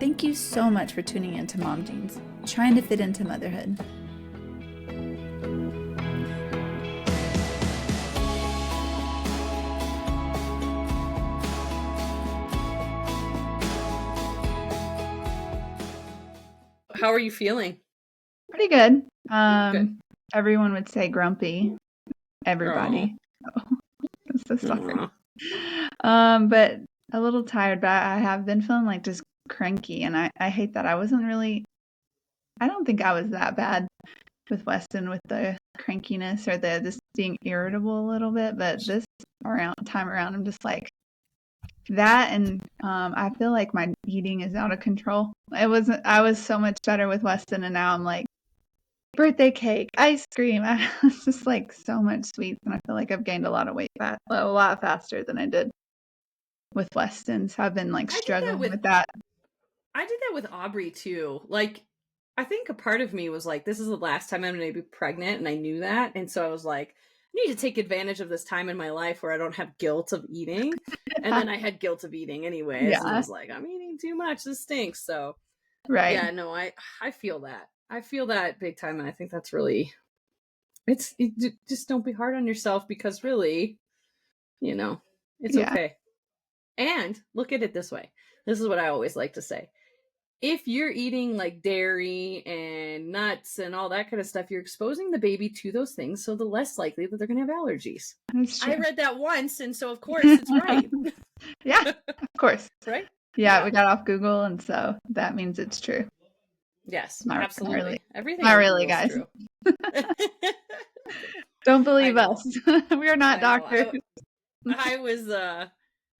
Thank you so much for tuning in to Mom Jeans, trying to fit into motherhood. How are you feeling? Pretty good. Good. Everyone would say grumpy. Everybody. Oh, I'm so sorry. But a little tired, but I have been feeling like just cranky, and I hate that. I don't think I was that bad with Weston with the crankiness or the just being irritable a little bit, but this time around, I'm just like that, and I feel like my eating is out of control. I was so much better with Weston, and now I'm like birthday cake, ice cream. It's just like so much sweets, and I feel like I've gained a lot of weight a lot faster than I did with Weston. So I've been like struggling with that. I did that with Aubrey too. Like, I think a part of me was like, this is the last time I'm going to be pregnant, and I knew that. And so I was like, I need to take advantage of this time in my life where I don't have guilt of eating. And then I had guilt of eating anyways. Yeah. And I was like, I'm eating too much. This stinks. So, right. Yeah, no, I feel that. I feel that big time. And I think that's really, just don't be hard on yourself, because really, it's okay. And look at it this way. This is what I always like to say. If you're eating like dairy and nuts and all that kind of stuff, you're exposing the baby to those things, so the less likely that they're going to have allergies. I read that once, and so of course it's right. Yeah, of course. Right? Yeah, we got off Google, and so that means it's true. Yes, absolutely. Not really. Everything not really, guys. True. Don't believe us. We are not doctors.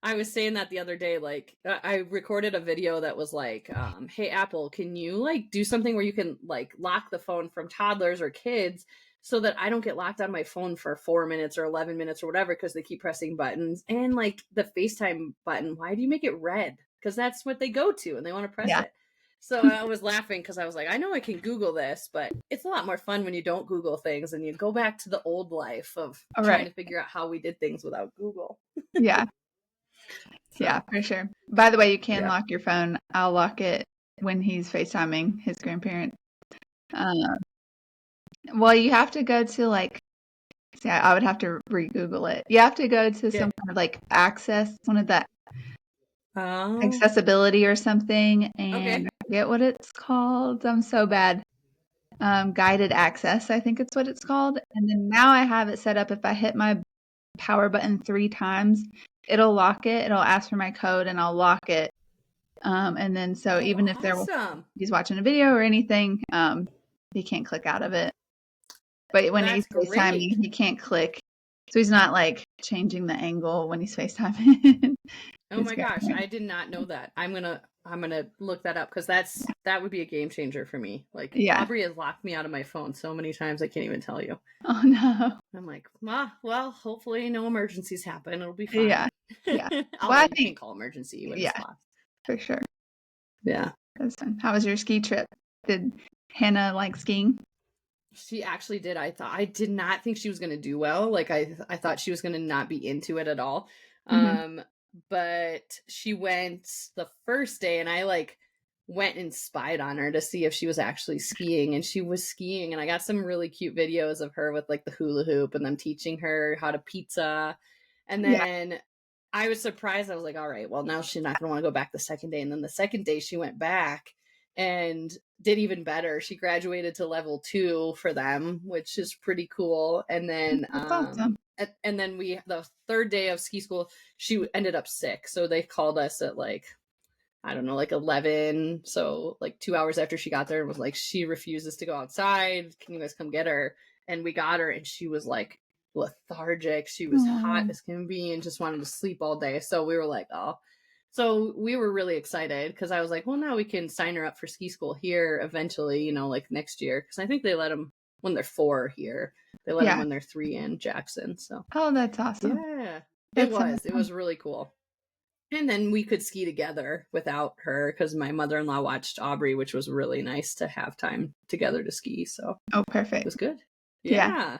I was saying that the other day, like, I recorded a video that was like, hey, Apple, can you like do something where you can like lock the phone from toddlers or kids so that I don't get locked on my phone for 4 minutes or 11 minutes or whatever, because they keep pressing buttons. And like the FaceTime button, why do you make it red? Because that's what they go to and they want to press it. So I was laughing because I was like, I know I can Google this, but it's a lot more fun when you don't Google things and you go back to the old life of trying to figure out how we did things without Google. Yeah. Yeah, for sure. By the way, you can lock your phone. I'll lock it when he's FaceTiming his grandparents. Well, you have to go to like, I would have to re-Google it. You have to go to some kind of like access, one of that accessibility or something, and I forget what it's called. I'm so bad. Guided access, I think it's what it's called. And then now I have it set up. If I hit my power button 3 times, it'll lock it. It'll ask for my code, and I'll lock it. And then so even if he's watching a video or anything, he can't click out of it. But when he's FaceTiming, he can't click. So he's not like changing the angle when he's FaceTiming. Oh my gosh, I did not know that. I'm gonna look that up, because that would be a game changer for me. Like, Aubrey has locked me out of my phone so many times I can't even tell you. Oh no. I'm like, well, hopefully no emergencies happen. It'll be fine. Yeah. I can call emergency when it's locked. For sure. Yeah. That's fun. How was your ski trip? Did Hannah like skiing? She actually did. I did not think she was going to do well. Like, I thought she was going to not be into it at all. Mm-hmm. But she went the first day, and I like went and spied on her to see if she was actually skiing, and she was skiing. And I got some really cute videos of her with like the hula hoop and them teaching her how to pizza. And then I was surprised. I was like, all right, well, now she's not going to want to go back the second day. And then the second day she went back and did even better. She graduated to level 2 for them, which is pretty cool. And then awesome. And then the third day of ski school, she ended up sick. So they called us at like, I don't know, like 11. So like 2 hours after she got there, and was like, she refuses to go outside. Can you guys come get her? And we got her, and she was like lethargic. She was hot as can be and just wanted to sleep all day. So we were like, oh. So we were really excited, because I was like, well, now we can sign her up for ski school here eventually, like next year. Because I think they let them when they're 4 here. They let them when they're 3 in Jackson. So that's awesome. Yeah, it was really cool. And then we could ski together without her, because my mother-in-law watched Aubrey, which was really nice to have time together to ski. So perfect. It was good. Yeah.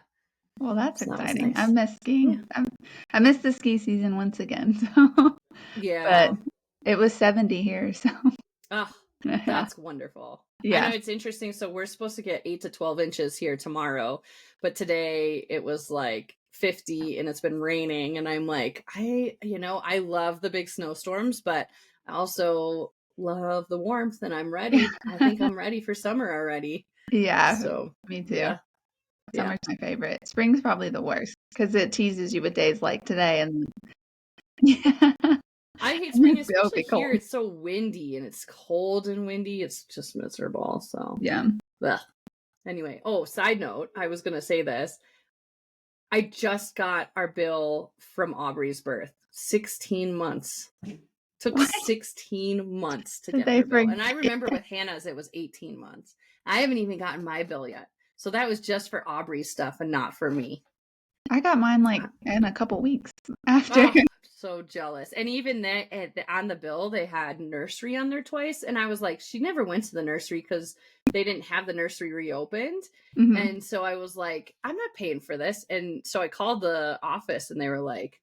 Well, that's exciting. Nice. I miss skiing. I missed the ski season once again. So. Yeah. But it was 70 here, so. Oh, That's wonderful. I know Yeah. it's interesting. So we're supposed to get 8 to 12 inches here tomorrow, but today it was like 50 and it's been raining. And I'm like, I love the big snowstorms, but I also love the warmth and I'm ready. I think I'm ready for summer already. Yeah, So, me too. yeah. Yeah. Summer's my favorite. Spring's probably the worst because it teases you with days like today and yeah. I hate And spring, it'll especially be here. cold. It's so windy and it's cold and windy. It's just miserable. So, Yeah. ugh. Anyway, side note, I was going to say this. I just got our bill from Aubrey's birth. 16 months. Took What 16 months to did get they her bill. forget? And I remember with Hannah's, it was 18 months. I haven't even gotten my bill yet. So that was just for Aubrey's stuff and not for me. I got mine like in a couple weeks after. Oh, so jealous. And even that on the bill, they had nursery on there twice. And I was like, she never went to the nursery because they didn't have the nursery reopened. Mhm. And so I was like, I'm not paying for this. And so I called the office and they were like,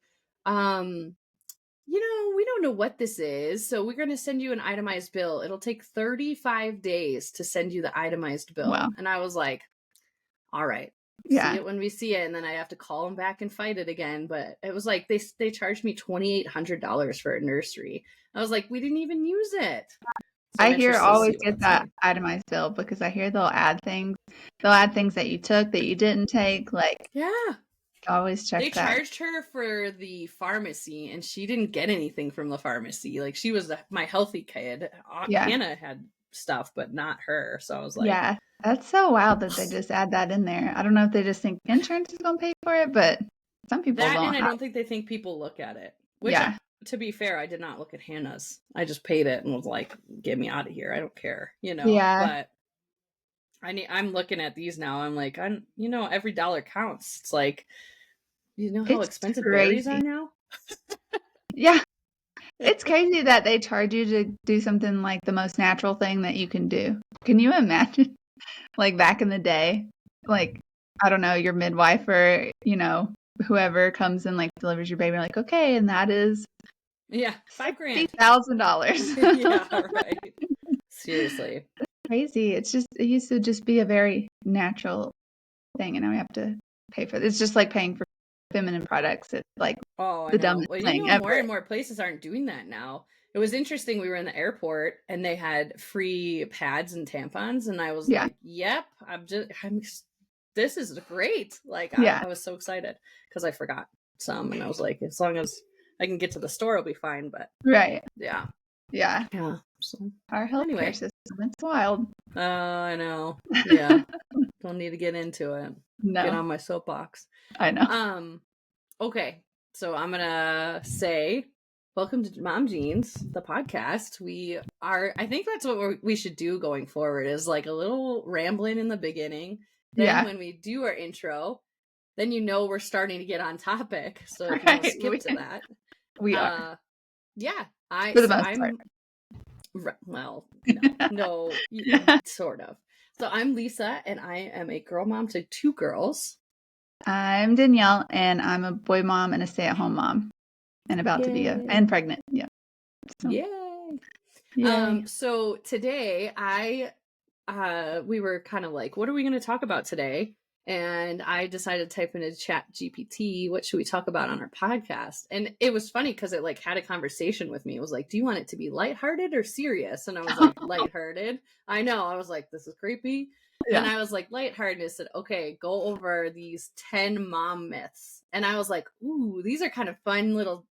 we don't know what this is. So we're going to send you an itemized bill. It'll take 35 days to send you the itemized bill. Wow. And I was like, all right. See Yeah. it when we see it, and then I have to call them back and fight it again. But it was like they charged me $2,800 for a nursery. I was like, we didn't even use it. So I'm I hear interested to always see what get that's that like. itemized bill because I hear they'll add things. They'll add things that you took that you didn't take. Like, Yeah, always check they that. charged her for the pharmacy, and she didn't get anything from the pharmacy. Like she was my healthy kid. Yeah. Hannah had stuff, but not her. So I was like, Yeah. That's so wild that they just add that in there. I don't know if they just think insurance is going to pay for it, but some people that, and don't I have. don't think they think people look at it. Which, Yeah. to be fair, I did not look at Hannah's. I just paid it and was like, "Get me out of here. I don't care," Yeah. But I'm looking at these now. I'm like, every dollar counts. It's like, how It's expensive berries are crazy. now. Yeah. It's crazy that they charge you to do something like the most natural thing that you can do. Can you imagine? Like back in the day, like, I don't know, your midwife or, whoever comes and like delivers your baby, like, okay, and that is Yeah, $5,000. $60,000. Yeah, right. Seriously. Crazy. It used to just be a very natural thing, and now we have to pay for it. It's just like paying for feminine products. It's like Oh, I the know. dumbest Well, thing more ever. and more places aren't doing that now. It was interesting. We were in the airport and they had free pads and tampons, and I was Yeah. like, "Yep, this is great!" Like Yeah. I was so excited because I forgot some, and I was like, as long as I can get to the store, it'll be fine. But Right. yeah, Yeah. yeah. So Our healthcare anyway, system, it's wild. I know. Yeah, don't need to get into it. Get No, on my soapbox. I know. Okay, so I'm gonna say welcome to Mom Jeans, the podcast. I think that's what we should do going forward, is like a little rambling in the beginning. Then Yeah. when we do our intro, then we're starting to get on topic, so if you don't Right. skip to that. We are, Yeah, for the most part. well, no, sort of. So I'm Lisa, and I am a girl mom to 2 girls. I'm Danielle, and I'm a boy mom and a stay-at-home mom, and about to be and pregnant. Yeah. So, Yay! So today we were kind of like, what are we going to talk about today? And I decided to type into Chat GPT, what should we talk about on our podcast? And it was funny because it like had a conversation with me. It was like, do you want it to be lighthearted or serious? And I was like, lighthearted. I know. I was like, this is creepy. And yeah. I was like, lighthearted. It said, okay, go over these 10 mom myths. And I was like, ooh, these are kind of fun little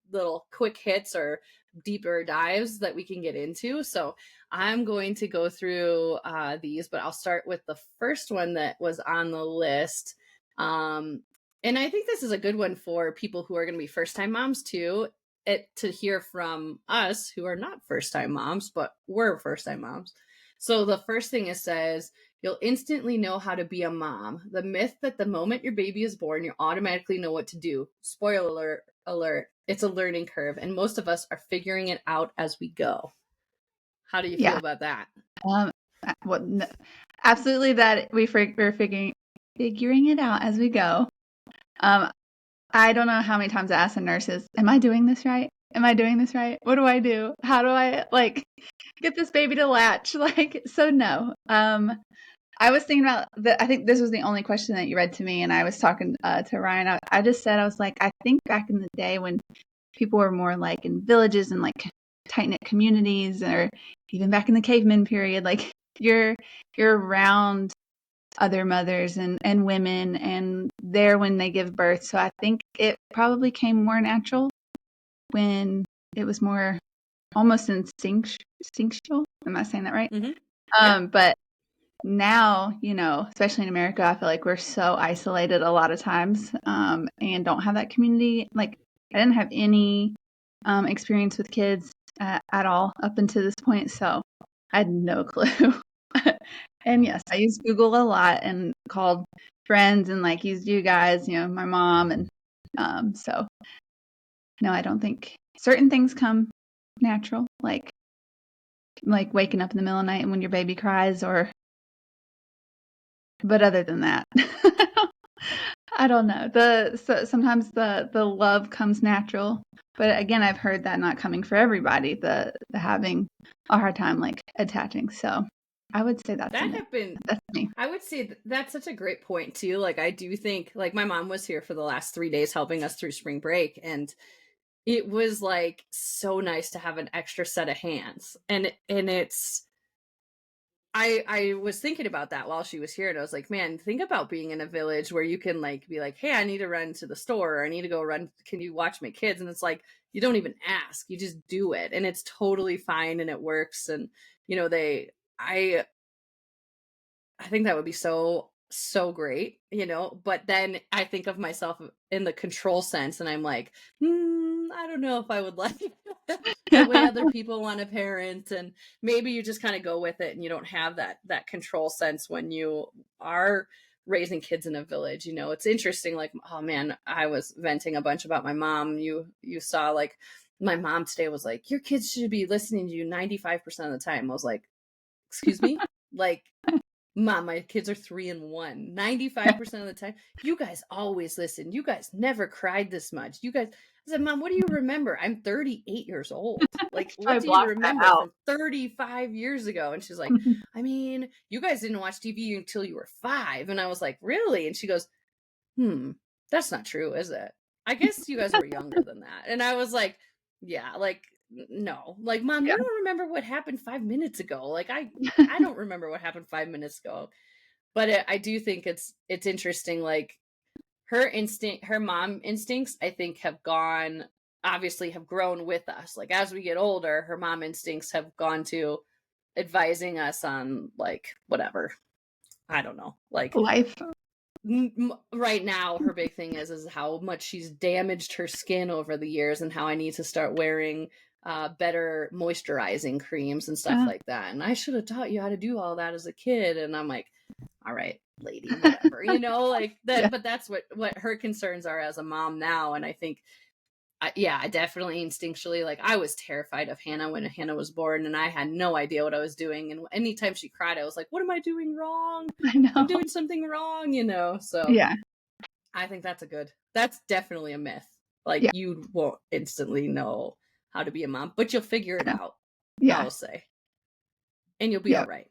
quick hits or deeper dives that we can get into. So I'm going to go through these, but I'll start with the first one that was on the list. And I think this is a good one for people who are going to be first-time moms too, to hear from us who are not first-time moms, but we're first-time moms. So the first thing it says, you'll instantly know how to be a mom. The myth that the moment your baby is born, you automatically know what to do. Spoiler alert, it's a learning curve, and most of us are figuring it out as we go. How do you feel about that? No, absolutely, that we're figuring it out as we go. I don't know how many times I asked the nurses, "Am I doing this right?" am I doing this right? What do I do? How do I like get this baby to latch? Like, so no. I was thinking about I think this was the only question that you read to me, and I was talking to Ryan. I just said, I was like, I think back in the day when people were more like in villages and like tight knit communities, or even back in the caveman period, like you're around other mothers and women and there when they give birth. So I think it probably came more natural when it was more almost instinctual. Am I saying that right? Mm-hmm. Yeah. But now, especially in America, I feel like we're so isolated a lot of times, and don't have that community. Like, I didn't have any experience with kids at all up until this point, so I had no clue. And yes, I used Google a lot and called friends and like used you guys, my mom, and so no, I don't think certain things come natural, like waking up in the middle of the night and when your baby cries, but other than that, I don't know. Sometimes the love comes natural, but again, I've heard that not coming for everybody. The having a hard time like attaching. So I would say that's me. I would say that's such a great point too. Like, I do think, like, my mom was here for the last 3 days helping us through spring break, and it was like so nice to have an extra set of hands. And it's I was thinking about that while she was here, and I was like, man, think about being in a village where you can like be like, hey, I need to run to the store, or I need to go run, can you watch my kids? And it's like, you don't even ask, you just do it, and it's totally fine and it works. And they I think that would be so great, but then I think of myself in the control sense, and I'm like, I don't know if I would like the way other people want to parent. And maybe you just kind of go with it and you don't have that control sense when you are raising kids in a village. It's interesting, like, oh man, I was venting a bunch about my mom. You saw, like, my mom today was like, your kids should be listening to you 95% of the time. I was like, excuse me? Like, Mom, my kids are 3 and 1. 95% of the time, you guys always listen. You guys never cried this much. You guys, I said, Mom, what do you remember? I'm 38 years old. Like, what I do you blocked that remember out. from 35 years ago? And she's like, I mean, you guys didn't watch TV until you were 5. And I was like, really? And she goes, that's not true, is it? I guess you guys were younger than that. And I was like, yeah, like, no. Like, Mom, Yeah. you don't remember what happened 5 minutes ago. Like, I don't remember what happened 5 minutes ago. But I do think it's interesting. Like, her mom instincts, I think, have grown with us. Like, as we get older, her mom instincts have gone to advising us on, like, whatever. I don't know. Like, Life. right now, her big thing is how much she's damaged her skin over the years, and how I need to start wearing better moisturizing creams and stuff like that. And I should have taught you how to do all that as a kid. And I'm like, all right, lady, whatever, like that. Yeah. But that's what her concerns are as a mom now. And I think, I definitely instinctually, like, I was terrified of Hannah when Hannah was born, and I had no idea what I was doing. And anytime she cried, I was like, what am I doing wrong? I know. I'm doing something wrong, So yeah, I think that's definitely a myth. Like, you won't instantly know how to be a mom, but you'll figure it out. Yeah. I'll say. And you'll be all right.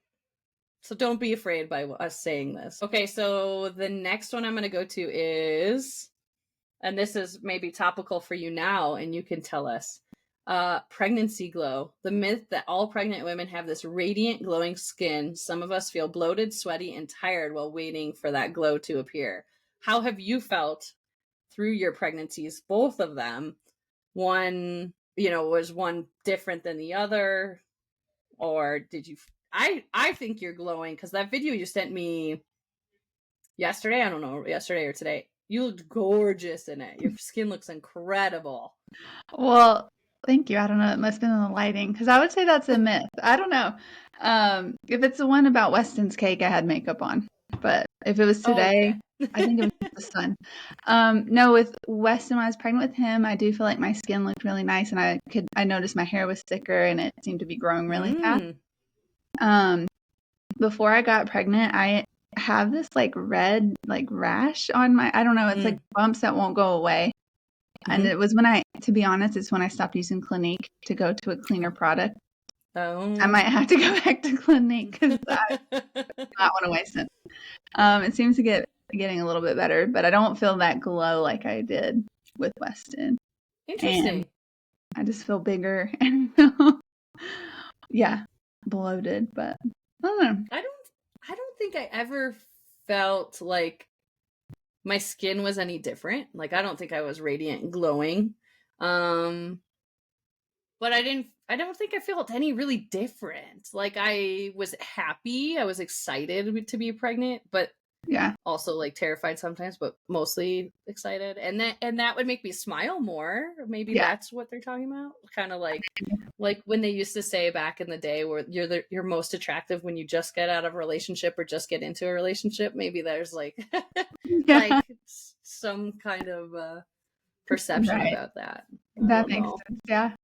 So don't be afraid by us saying this. Okay, so the next one I'm going to go to is, and this is maybe topical for you now, and you can tell us, pregnancy glow. The myth that all pregnant women have this radiant, glowing skin. Some of us feel bloated, sweaty, and tired while waiting for that glow to appear. How have you felt through your pregnancies, both of them? One, was one different than the other? Or did you... I think you're glowing, because that video you sent me yesterday, I don't know, yesterday or today, you looked gorgeous in it. Your skin looks incredible. Well, thank you. I don't know. It must have been the lighting, because I would say that's a myth. I don't know. If it's the one about Weston's cake, I had makeup on. But if it was today, I think it was the sun. No, with Weston, when I was pregnant with him, I do feel like my skin looked really nice, and I noticed my hair was thicker and it seemed to be growing really fast. Before I got pregnant, I have this like red like rash on my, I don't know, it's like bumps that won't go away. And it was to be honest, it's when I stopped using Clinique to go to a cleaner product. I might have to go back to Clinique because I do not want to waste it. It seems to getting a little bit better, but I don't feel that glow like I did with Weston. Interesting. And I just feel bigger and yeah, bloated, but I don't know. I don't think I ever felt like my skin was any different. Like I don't think I was radiant and glowing. But I don't think I felt any really different. Like I was happy, I was excited to be pregnant, but Yeah. also like terrified sometimes, but mostly excited. And that would make me smile more. Maybe Yeah. that's what they're talking about. Kind of like when they used to say back in the day where you're most attractive when you just get out of a relationship or just get into a relationship. Maybe there's like Yeah. like some kind of perception Right. about that. I That don't makes know. sense. Yeah.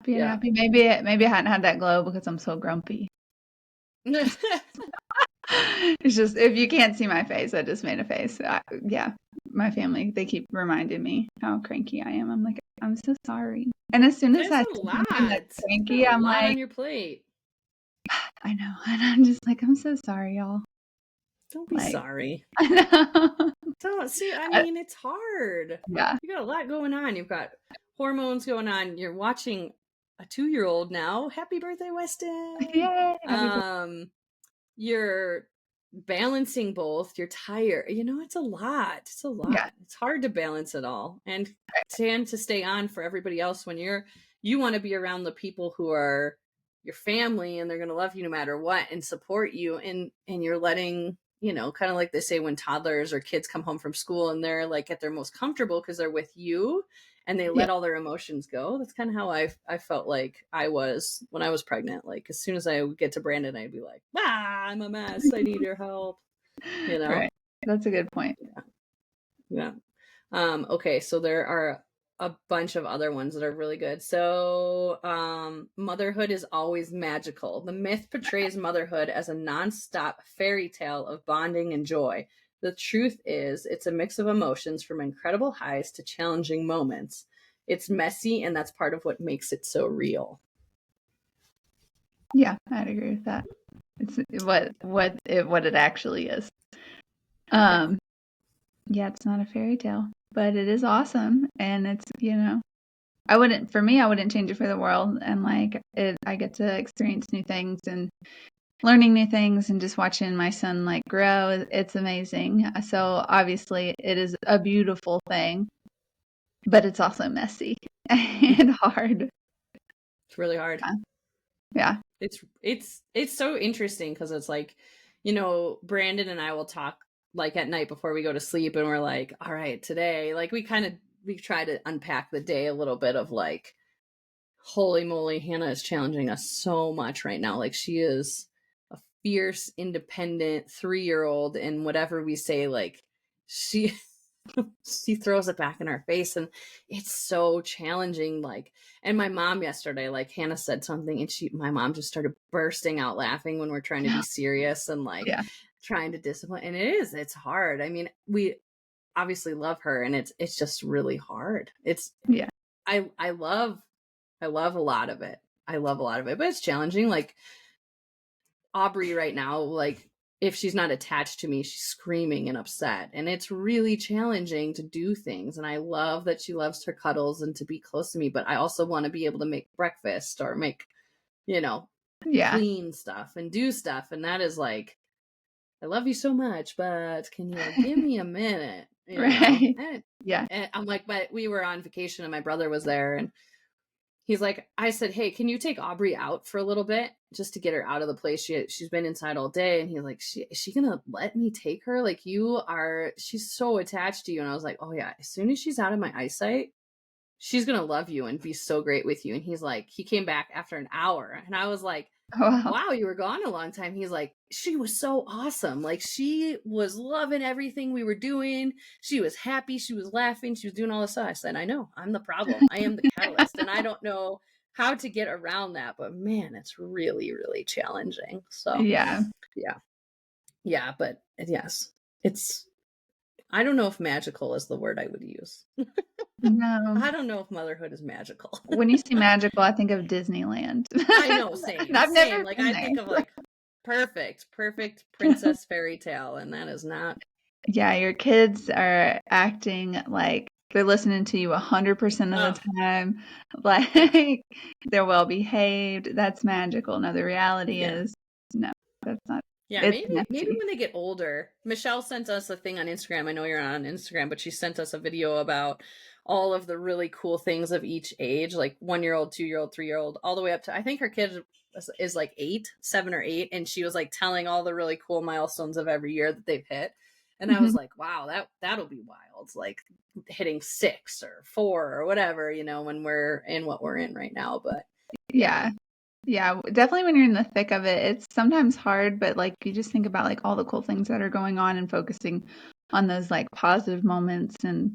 Being Yeah. happy. Maybe I hadn't had that glow because I'm so grumpy. It's just if you can't see my face, I just made a face. Yeah, my family, they keep reminding me how cranky I am. I'm like, I'm so sorry. And as soon as There's I a say something that's lot. You've got cranky, a I'm lot like, on your plate. I know. And I'm just like, I'm so sorry, y'all. Don't be Like, sorry. I know. Don't see. I mean, it's hard. Yeah. You got a lot going on. You've got hormones going on. You're watching a 2-year-old now. Happy birthday, Weston. Yay. Happy birthday. You're balancing both. You're tired. It's a lot. It's a Yeah. lot. It's hard to balance it all and to stay on for everybody else when you want to be around the people who are your family and they're going to love you no matter what and support you, and you're letting, kind of like they say when toddlers or kids come home from school and they're like at their most comfortable because they're with you and they Yeah. let all their emotions go. That's kind of how I felt like I was when I was pregnant. Like as soon as I would get to Brandon, I'd be like, I'm a mess. I need your help. Right. That's a good point. Yeah. Okay, so there are a bunch of other ones that are really good. So, motherhood is always magical. The myth portrays motherhood as a nonstop fairy tale of bonding and joy. The truth is, it's a mix of emotions from incredible highs to challenging moments. It's messy, and that's part of what makes it so real. Yeah, I'd agree with that. It's what it actually is. Yeah, it's not a fairy tale, but it is awesome, and it's I wouldn't change it for the world, and like I get to experience new things and learning new things and just watching my son like grow. It's amazing. So obviously, it is a beautiful thing, but it's also messy and hard. It's really hard. Yeah. It's so interesting because it's like, Brandon and I will talk like at night before we go to sleep, and we're like, all right, today, like we try to unpack the day a little bit of like, holy moly, Hannah is challenging us so much right now. Like she is a fierce, independent 3-year-old, and whatever we say, like she she throws it back in our face, and it's so challenging. Like, and my mom yesterday, like Hannah said something, and my mom just started bursting out laughing when we're trying to be serious and like Yeah. trying to discipline. And it's hard. I mean, we obviously love her, and it's just really hard. Yeah. I love a lot of it. I love a lot of it, but it's challenging. Like Aubrey right now, like if she's not attached to me, she's screaming and upset. And it's really challenging to do things. And I love that she loves her cuddles and to be close to me, but I also want to be able to make breakfast or make, Yeah. clean stuff and do stuff. And that is like, I love you so much, but can you give me a minute? Right. And, Yeah. and I'm like, but we were on vacation and my brother was there, and he's like, I said, hey, can you take Aubrey out for a little bit just to get her out of the place? She's been inside all day. And he's like, is she gonna let me take her? Like she's so attached to you. And I was like, oh yeah, as soon as she's out of my eyesight, she's gonna love you and be so great with you. And he's like, he came back after an hour, and I was like, Wow. wow, you were gone a long time. He's like, she was so awesome. Like she was loving everything we were doing. She was happy. She was laughing. She was doing all this stuff. I said, I know, I'm the problem. I am the catalyst. And I don't know how to get around that, but man, it's really, really challenging. So Yeah. yeah. Yeah. But yes, it's I don't know if magical is the word I would use. No. I don't know if motherhood is magical. When you say magical, I think of Disneyland. I know, And same, I've same. never Like been I there. think of like perfect princess fairy tale, and that is not. Yeah, your kids are acting like they're listening to you 100% of the Oh, time. yeah, Like they're well behaved. That's magical. No, the reality yeah. is no, that's not. Yeah, It's maybe messy. when they get older. Michelle sent us a thing on Instagram. I know you're not on Instagram, but she sent us a video about all of the really cool things of each age, like 1 year old, 2 year old, 3 year old, all the way up to I think her kid is like 8, 7 or 8, and she was like telling all the really cool milestones of every year that they've hit. And I was Mhm. like, wow, that'll be wild. Like hitting 6 or 4 or whatever, when we're in what we're in right now. But yeah. Yeah. Yeah, definitely when you're in the thick of it, it's sometimes hard, but like you just think about like all the cool things that are going on and focusing on those like positive moments, and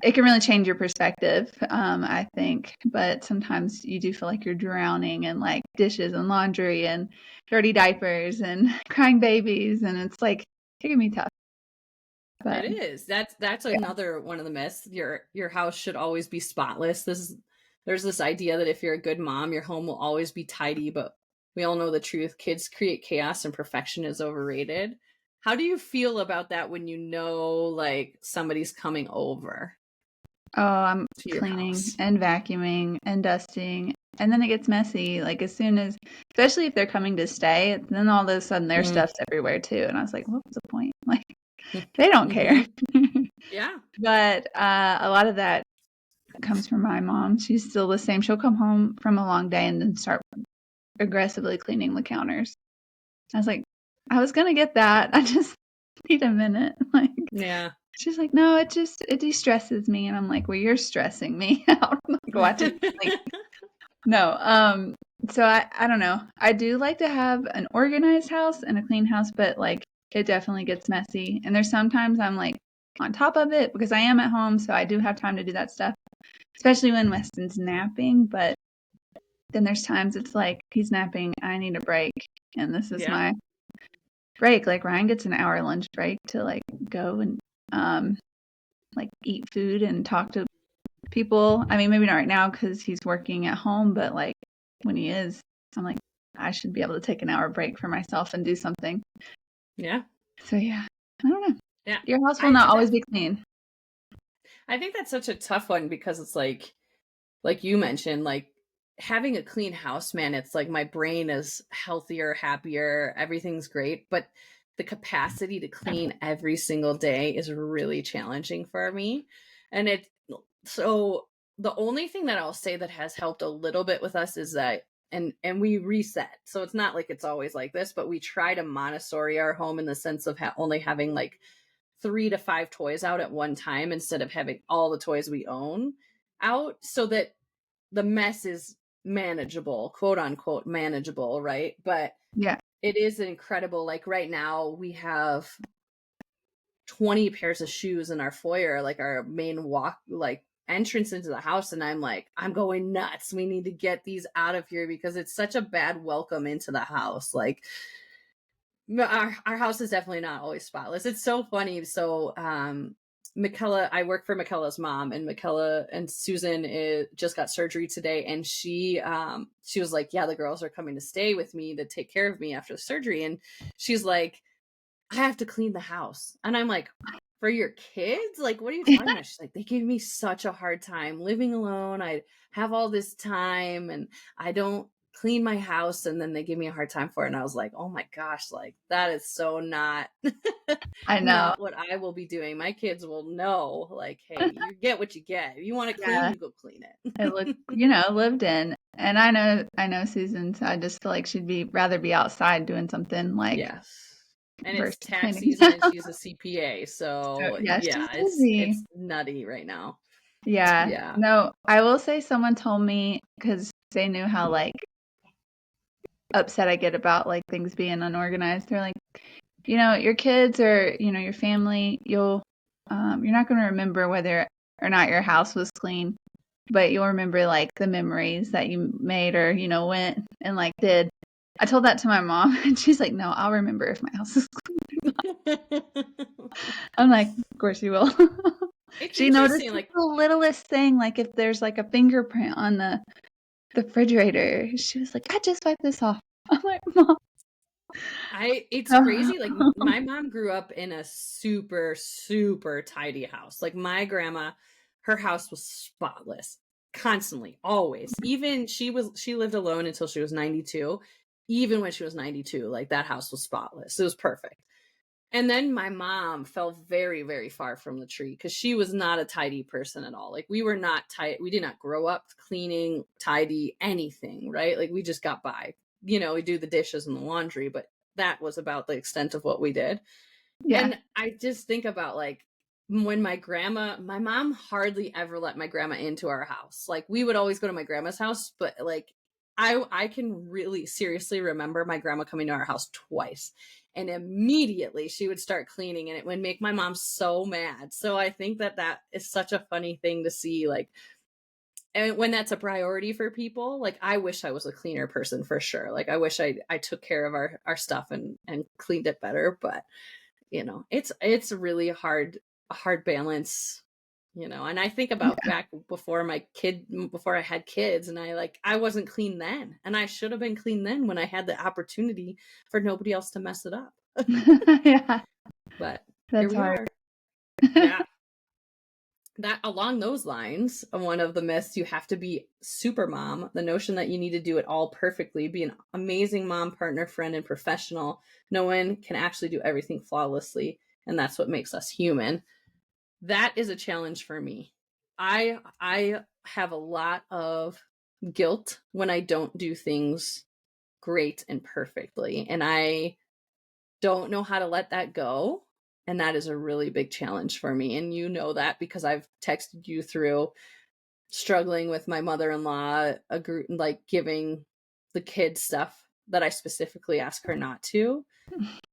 it can really change your perspective, I think. But sometimes you do feel like you're drowning in like dishes and laundry and dirty diapers and crying babies, and it's like it can be tough. It But is. That's yeah. another one of the myths. Your house should always be spotless. There's this idea that if you're a good mom, your home will always be tidy, but we all know the truth. Kids create chaos and perfection is overrated. How do you feel about that when you know like somebody's coming over Oh, I'm to your cleaning house? and vacuuming and dusting. And then it gets messy. Like as soon as, especially if they're coming to stay, then all of a sudden their Mm. stuff's everywhere too. And I was like, what was the point? Like they don't care. Mm-hmm. Yeah. But a lot of that comes from my mom. She's still the same. She'll come home from a long day and then start aggressively cleaning the counters. I was like, I was gonna get that. I just need a minute. Like Yeah. she's like, no, it de-stresses me. And I'm like, well, you're stressing me out. Like, watch it. Like, no. So I don't know. I do like to have an organized house and a clean house, but like it definitely gets messy. And there's sometimes I'm like on top of it because I am at home, so I do have time to do that stuff, especially when Weston's napping. But then there's times it's like he's napping, I need a break, and this is Yeah. my break. Like Ryan gets an hour lunch break to like go and um like eat food and talk to people. I mean, maybe not right now because he's working at home, but like when he is, I'm like, I should be able to take an hour break for myself and do something. Yeah. So yeah, I don't know. Yeah. Your house will I not do always that. be clean. I think that's such a tough one because it's like you mentioned, like having a clean house, man, it's like my brain is healthier, happier, everything's great. But the capacity to clean every single day is really challenging for me. And so the only thing that I'll say that has helped a little bit with us is that and we reset. So it's not like it's always like this, but we try to Montessori our home in the sense of only having like 3 to 5 toys out at one time instead of having all the toys we own out so that the mess is manageable, quote unquote manageable, right? But Yeah, it is incredible. Like right now, we have 20 pairs of shoes in our foyer, like our main walk, like entrance into the house. And I'm like, I'm going nuts. We need to get these out of here because it's such a bad welcome into the house. Like, our house is definitely not always spotless. It's so funny. So, McKella, I work for McKella's mom, and McKella and Susan just got surgery today, and she was like, "Yeah, the girls are coming to stay with me to take care of me after the surgery," and she's like, "I have to clean the house," and I'm like, "For your kids? Like, what are you talking about?" She's like, "They gave me such a hard time living alone. I have all this time, and I don't clean my house, and then they give me a hard time for it." And I was like, "Oh my gosh, like that is so not I know. not what I will be doing. My kids will know, like, hey, you get what you get. If you want to clean, Yeah, you go clean it looked, it." lived in. And I know Susan, so I just feel like she'd be rather be outside doing something like Yes. And it's versus tax cleaning. season and she's a CPA. So So yeah, she's yeah, busy. it's nutty right now. Yeah. Yeah. No, I will say someone told me because they knew how like upset I get about like things being unorganized. They're like, your kids or, your family, you're not going to remember whether or not your house was clean, but you'll remember like the memories that you made or, went and like did. I told that to my mom and she's like, no, I'll remember if my house is clean. I'm like, of course you will. It's She noticed interesting, like the littlest thing, like if there's like a fingerprint on the refrigerator. She was like, I just wiped this off. I'm like, Mom. it's crazy. Like my mom grew up in a super, super tidy house. Like my grandma, her house was spotless constantly, always. Even she lived alone until she was 92. Even when she was 92, like that house was spotless. It was perfect. And then my mom fell very, very far from the tree because she was not a tidy person at all. Like we were not tight. We did not grow up cleaning, tidy, anything, right? Like we just got by. We do the dishes and the laundry, but that was about the extent of what we did. Yeah. And I just think about like when my mom hardly ever let my grandma into our house. Like we would always go to my grandma's house, but like I can really seriously remember my grandma coming to our house twice. And immediately she would start cleaning and it would make my mom so mad. So I think that is such a funny thing to see, like, and when that's a priority for people. Like I wish I was a cleaner person for sure. Like I wish I took care of our stuff and cleaned it better, but it's really a hard balance. And I think about back before I had kids, and I wasn't clean then, and I should have been clean then when I had the opportunity for nobody else to mess it up. Yeah. But here That's we hard. are. Yeah. That along those lines, one of the myths, you have to be super mom, the notion that you need to do it all perfectly, be an amazing mom, partner, friend, and professional. No one can actually do everything flawlessly, and that's what makes us human. That is a challenge for me. I have a lot of guilt when I don't do things great and perfectly, and I don't know how to let that go. And that is a really big challenge for me. And you know that because I've texted you through struggling with my mother-in-law, like giving the kids stuff that I specifically ask her not to.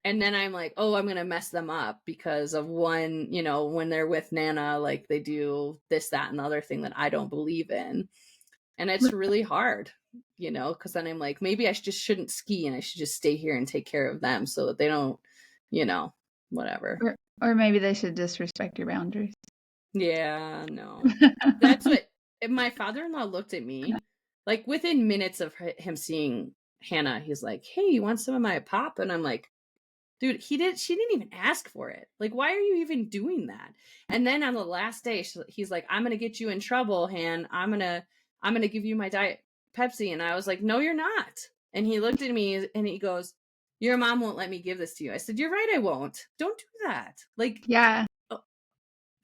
And then I'm like, oh, I'm going to mess them up because of one, when they're with Nana, like they do this, that, and the other thing that I don't believe in. And it's really hard, because then I'm like, maybe I just shouldn't ski and I should just stay here and take care of them so that they don't, whatever. Or maybe they should just respect your boundaries. Yeah, no. That's what my father-in-law looked at me, like within minutes of him seeing Hannah, he's like, hey, you want some of my pop? And I'm like, dude, she didn't even ask for it. Like, why are you even doing that? And then on the last day, he's like, I'm going to get you in trouble, Han. I'm going to give you my Diet Pepsi. And I was like, no, you're not. And he looked at me and he goes, your mom won't let me give this to you. I said, you're right. I won't. Don't do that. Like, Yeah.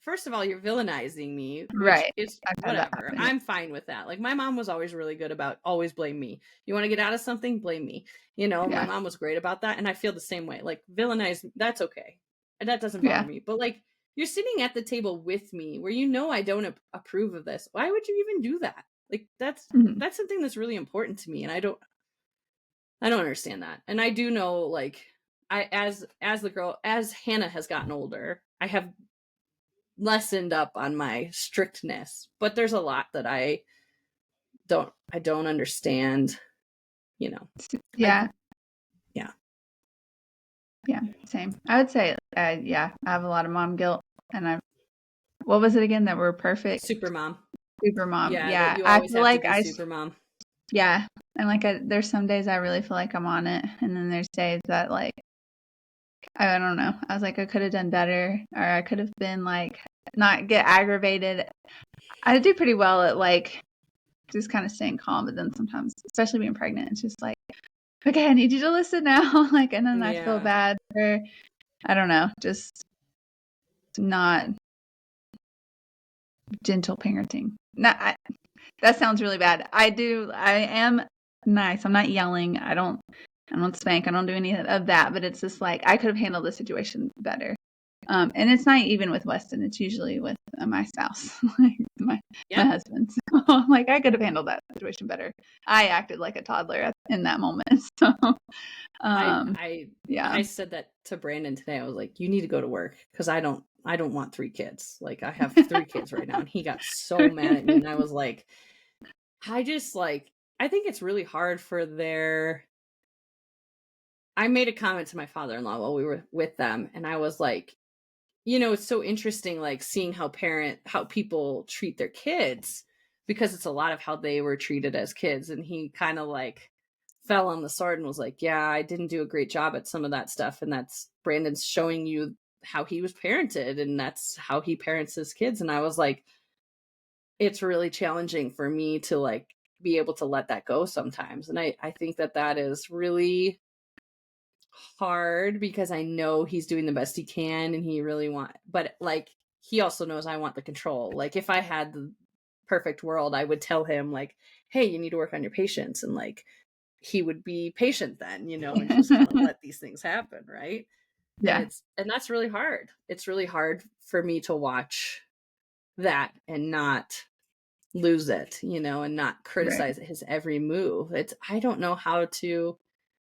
first of all, you're villainizing me, which Right. is I've had that whatever. happen. I'm fine with that. Like my mom was always really good about always blame me. You want to get out of something, blame me. My Yeah. mom was great about that. And I feel the same way. Like villainize, that's okay. And that doesn't bother Yeah. me. But like you're sitting at the table with me where I don't approve of this. Why would you even do that? Like Mhm. that's something that's really important to me. And I don't understand that. And I do know, like, as Hannah has gotten older, I have lessened up on my strictness, but there's a lot that I don't understand, I Yeah. yeah. Yeah. Same. I would say, yeah, I have a lot of mom guilt. And what was it again? That we're perfect? Super mom. Super mom. Yeah, that Yeah. you I always feel have to like be super mom. yeah. And like, there's some days I really feel like I'm on it. And then there's days that like, I don't know. I was like, I could have done better, or I could have been like, not get aggravated. I do pretty well at like just kind of staying calm, but then sometimes, especially being pregnant, it's just like, okay, I need you to listen now. Like, and then I feel Yeah. bad for, I don't know, just not gentle parenting. Not, that sounds really bad. I am nice. I'm not yelling. I don't spank. I don't do any of that, but it's just like, I could have handled the situation better. And it's not even with Weston. It's usually with my spouse, my Yep. husband. So I'm like, I could have handled that situation better. I acted like a toddler in that moment. So, yeah, I said that to Brandon today. I was like, you need to go to work because I don't want 3 kids. Like I have 3 kids right now. And he got so mad at me. And I was like, I think it's really hard for I made a comment to my father-in-law while we were with them. And I was like, it's so interesting, like seeing how people treat their kids, because it's a lot of how they were treated as kids. And he kind of like fell on the sword and was like, yeah, I didn't do a great job at some of that stuff. And that's Brandon's showing you how he was parented, and that's how he parents his kids. And I was like, it's really challenging for me to like be able to let that go sometimes. And I think that is really hard, because I know he's doing the best he can and he really but like he also knows I want the control. Like if I had the perfect world, I would tell him like, hey, you need to work on your patience, and like he would be patient then, and just kind of let these things happen, right? Yeah. And that's really hard. It's really hard for me to watch that and not lose it, and not Right. criticize his every move. I don't know how to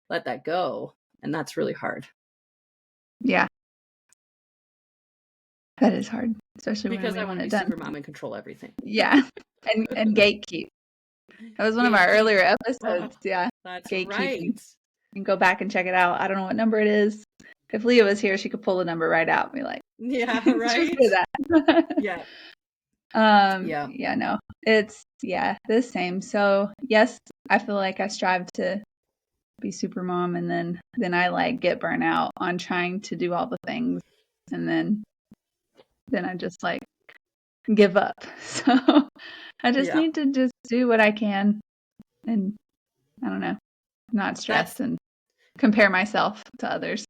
let that go, and that's really hard. Yeah. That is hard, especially when Because we I want want to it be done. super mom and control everything. Yeah. And gatekeep. That was one of our Gatekeep. earlier Oh, episodes. Yeah. that's Gatekeeping. right. You can go back and check it out. I don't know what number it is. If Leah was here, she could pull the number right out and be like, Yeah, let's just right. do that. Yeah. Yeah. Yeah, no. It's the same. So yes, I feel like I strive to be super mom, and then I like get burnt out on trying to do all the things, and then I just like give up. So I just Yeah. need to just do what I can, and I don't know, not That's stress and compare myself to others.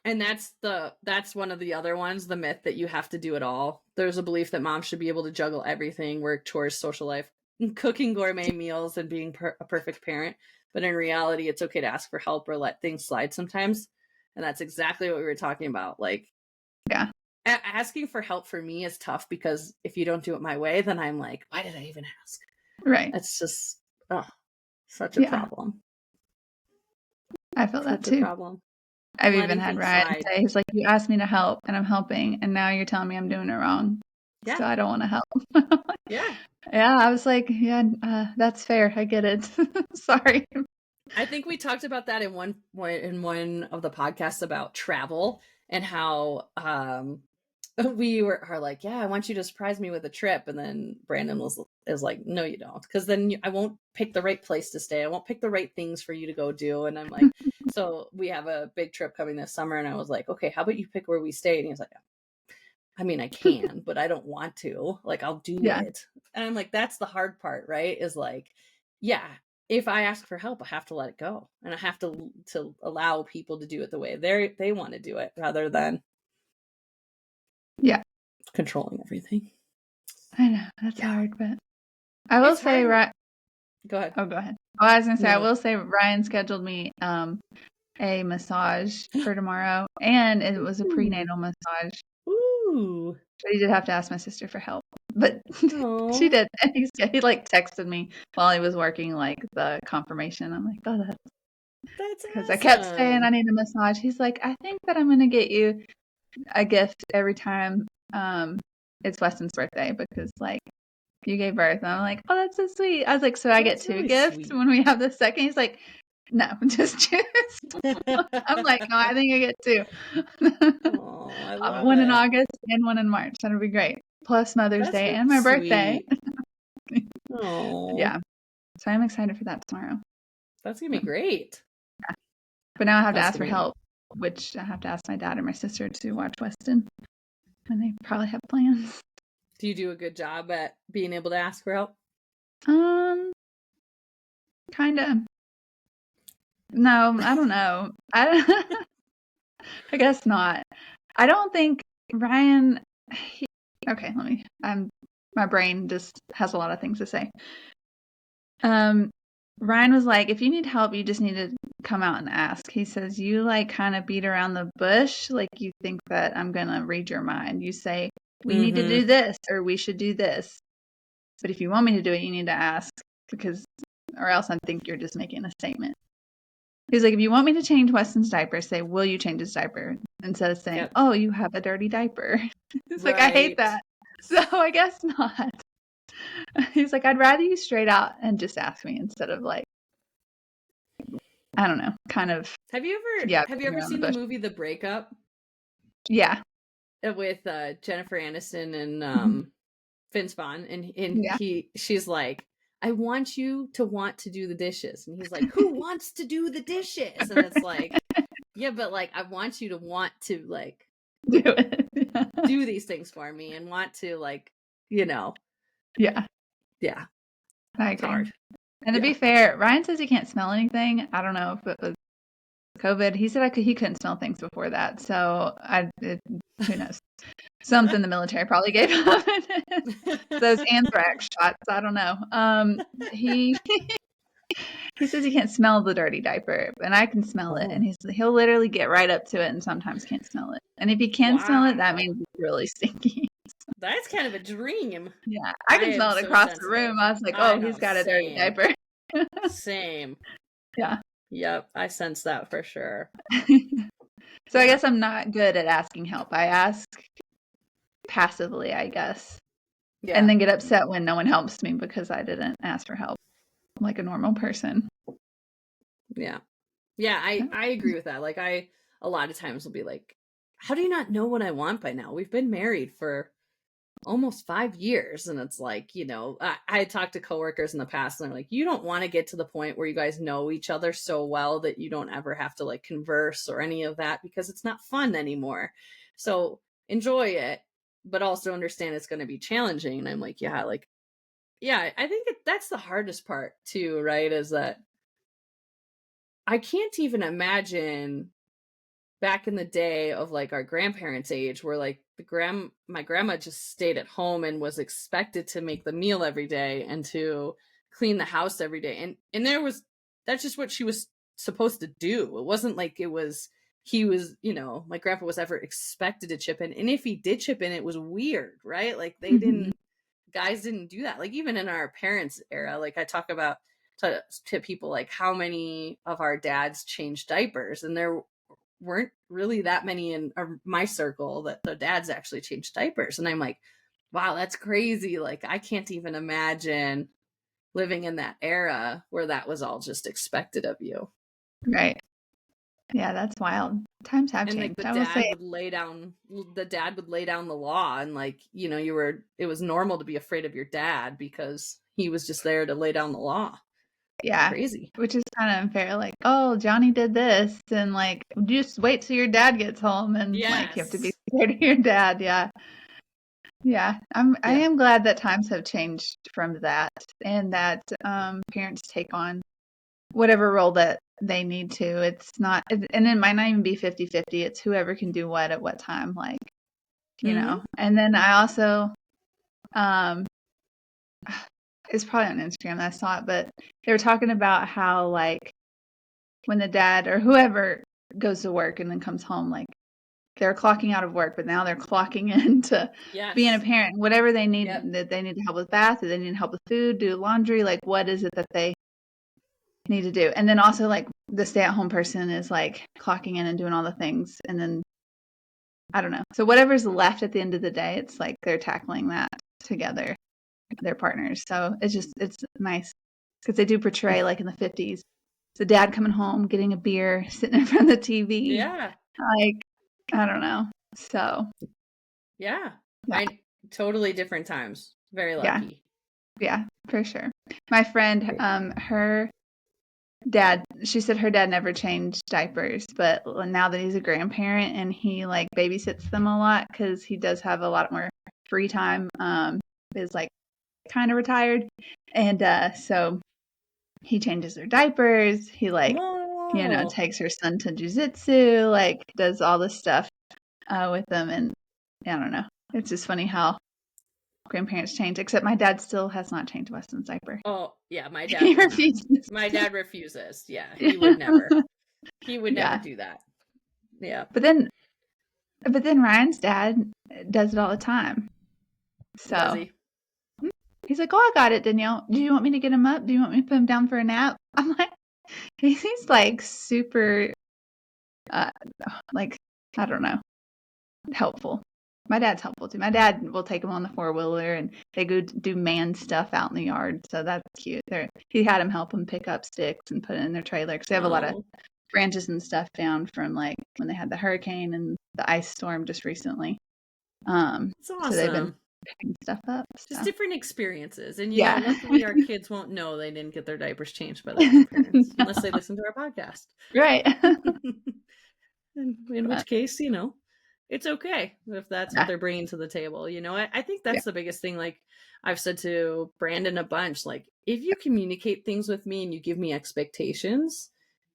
and that's one of the other ones, the myth that you have to do it all. There's a belief that mom should be able to juggle everything: work, chores, social life, cooking gourmet meals, and being a perfect parent. But in reality, it's okay to ask for help or let things slide sometimes. And that's exactly what we were talking about. Like, Yeah. asking for help for me is tough, because if you don't do it my way, then I'm like, why did I even ask? Right. It's just, oh, such a Yeah. problem. I feel that Such a too. problem. I've And even letting had things Ryan slide. say, he's like, you asked me to help and I'm helping, and now you're telling me I'm doing it wrong. Yeah. So I don't want to help. Yeah. Yeah, I was like, yeah, that's fair. I get it. Sorry. I think we talked about that in one of the podcasts about travel, and how we are like, yeah, I want you to surprise me with a trip, and then Brandon is like, no, you don't, because then I won't pick the right place to stay. I won't pick the right things for you to go do. And I'm like, so we have a big trip coming this summer, and I was like, okay, how about you pick where we stay? And he was like, I mean, I can, but I don't want to. Like, I'll do Yeah. it. And I'm like, that's the hard part, right? Is like, yeah, if I ask for help, I have to let it go, and I have to allow people to do it the way they want to do it, rather than Yeah. controlling everything. I know. That's Yeah, hard, but I will it's say, hard. right. Go ahead. Oh, go ahead. Oh, I was gonna say, No, I no. will say Ryan scheduled me a massage for tomorrow, and it was a Ooh. prenatal massage. Ooh. But he did have to ask my sister for help. But she Oh, did. And he like texted me while he was working like the confirmation. I'm like, oh, that's that's because I kept saying I awesome. need a massage. He's like, I think that I'm gonna get you a gift every time it's Weston's birthday, because like you gave birth. And I'm like, oh, that's so sweet. I was like, so I get That's two really gifts sweet. when we have the second? He's like, no, just choose. I'm like, no, I think I get two. Oh, I love One in it. August and one in March. That'll be great. Plus Mother's That's Day really and my birthday. sweet. Oh, Yeah. So I'm excited for that tomorrow. that's gonna be great. But now I have to That's ask gonna for be. help, which I have to ask my dad or my sister to watch Weston. And they probably have plans. Do you do a good job at being able to ask for help? Um, kind of. No, I don't know. I guess not. I don't think Ryan. Okay, let me. My brain just has a lot of things to say. Um, Ryan was like, if you need help, you just need to come out and ask. He says, you like kind of beat around the bush. Like you think that I'm going to read your mind. You say, we need to Mm-hmm. do this or we should do this. But if you want me to do it, you need to ask, because, or else I think you're just making a statement. He's like, if you want me to change Weston's diaper, say, will you change his diaper? Instead of saying, Yep. oh, you have a dirty diaper. He's like, I hate Right. that. So I guess not. He's like, I'd rather you straight out and just ask me instead of like, I don't know, kind of, Have you ever yeah, have you beating ever around the seen the bush. movie The Breakup? Yeah. with Jennifer Aniston and Mhm. Vince Vaughn, and Yeah. she's like, I want you to want to do the dishes, and he's like, who wants to do the dishes? And it's like, yeah, but like I want you to want to like Do it. Yeah. do these things for me and want to like, you know, Yeah, yeah, I it's agree. hard. And to Yeah. be fair, Ryan says he can't smell anything. I don't know if it was COVID. He said he couldn't smell things before that. So who knows? Something the military probably gave him. Those anthrax shots. I don't know. He he says he can't smell the dirty diaper, and I can smell it. And Oh, he'll literally get right up to it, and sometimes can't smell it. And if he can smell it, that wow. means it's really stinky. That's kind of a dream. Yeah, I I can am smell it so across the sensitive. room. I was like, I oh, know. he's got a dirty Same. diaper. Same. Yeah. Yep. I sense that for sure. So I Yeah. guess I'm not good at asking help. I ask passively, I guess, and Yeah. then get upset when no one helps me because I didn't ask for help like a normal person. Yeah. Yeah. I agree with that. Like a lot of times will be like, how do you not know what I want by now? We've been married for almost 5 years. And it's like, I talked to coworkers in the past and they're like, you don't want to get to the point where you guys know each other so well that you don't ever have to like converse or any of that because it's not fun anymore. So enjoy it, but also understand it's going to be challenging. And I'm like, yeah, I think that's the hardest part too, right? Is that I can't even imagine back in the day of like our grandparents' age where like my grandma just stayed at home and was expected to make the meal every day and to clean the house every day. And that's just what she was supposed to do. It wasn't like my grandpa was ever expected to chip in. And if he did chip in, it was weird, right? Like Mhm. guys didn't do that. Like even in our parents' era, like I talk about to people like how many of our dads changed diapers, and there weren't really that many in my circle that the dads actually changed diapers. And I'm like, wow, that's crazy. Like I can't even imagine living in that era where that was all just expected of you. Right. Yeah, that's wild. Times have And like changed. I will say, the dad would lay down the law, and like, it was normal to be afraid of your dad because he was just there to lay down the law. yeah, Crazy. which is kind of unfair. Like, oh, Johnny did this, and like, just wait till your dad gets home, and like, you have to be Yes. scared of your dad. Yeah, yeah. I Yeah. am glad that times have changed from that, and that parents take on whatever role that they need to. It's not, and it might not even be 50-50. It's whoever can do what at what time, like, Mm-hmm. And then I also, um, it's probably on Instagram that I saw it, but they were talking about how, like, when the dad or whoever goes to work and then comes home, like, they're clocking out of work, but now they're clocking in to being a Yes. parent. Whatever they need, Yep. that they need to help with bath, or they need help with food, do laundry, like, what is it that they need to do? And then also, like, the stay-at-home person is like clocking in and doing all the things, and then I don't know. So whatever's left at the end of the day, it's like they're tackling that together, their partners. So it's nice because they do portray, like, in the 50s, the dad coming home, getting a beer, sitting in front of the TV. Yeah. Like, I don't know. So Yeah. yeah, I totally different times. Very yeah, lucky. yeah, for sure. My friend, her dad, she said her dad never changed diapers, but now that he's a grandparent and he like babysits them a lot because he does have a lot more free time, is like kind of retired, and so he changes their diapers. He like, Oh. takes her son to jujitsu, like does all this stuff with them, and I don't know. It's just funny how grandparents change. Except my dad still has not changed Weston's diaper. Oh, yeah, my dad He would not. refuses. My dad refuses. Yeah, he would never. He would never Yeah, do that. Yeah. but then Ryan's dad does it all the time. Does So he? he's like, "Oh, I got it, Danielle. Do you want me to get him up? Do you want me to put him down for a nap?" I'm like, he's like super, uh, like, I don't know, helpful. My dad's helpful too. My dad will take him on the four-wheeler and they go do man stuff out in the yard. So that's cute. He had him help him pick up sticks and put it in their trailer because they have a lot of Oh. branches and stuff down from like when they had the hurricane and the ice storm just recently. It's So they've been awesome. picking stuff up. Just So different experiences. And, yeah. luckily our kids won't know they didn't get their diapers changed by their grandparents unless they listen to our podcast. Right. In But, which case, it's okay if that's what yeah. they're bringing to the table. I think Yeah. that's the biggest thing. Like I've said to Brandon a bunch, like if you communicate things with me and you give me expectations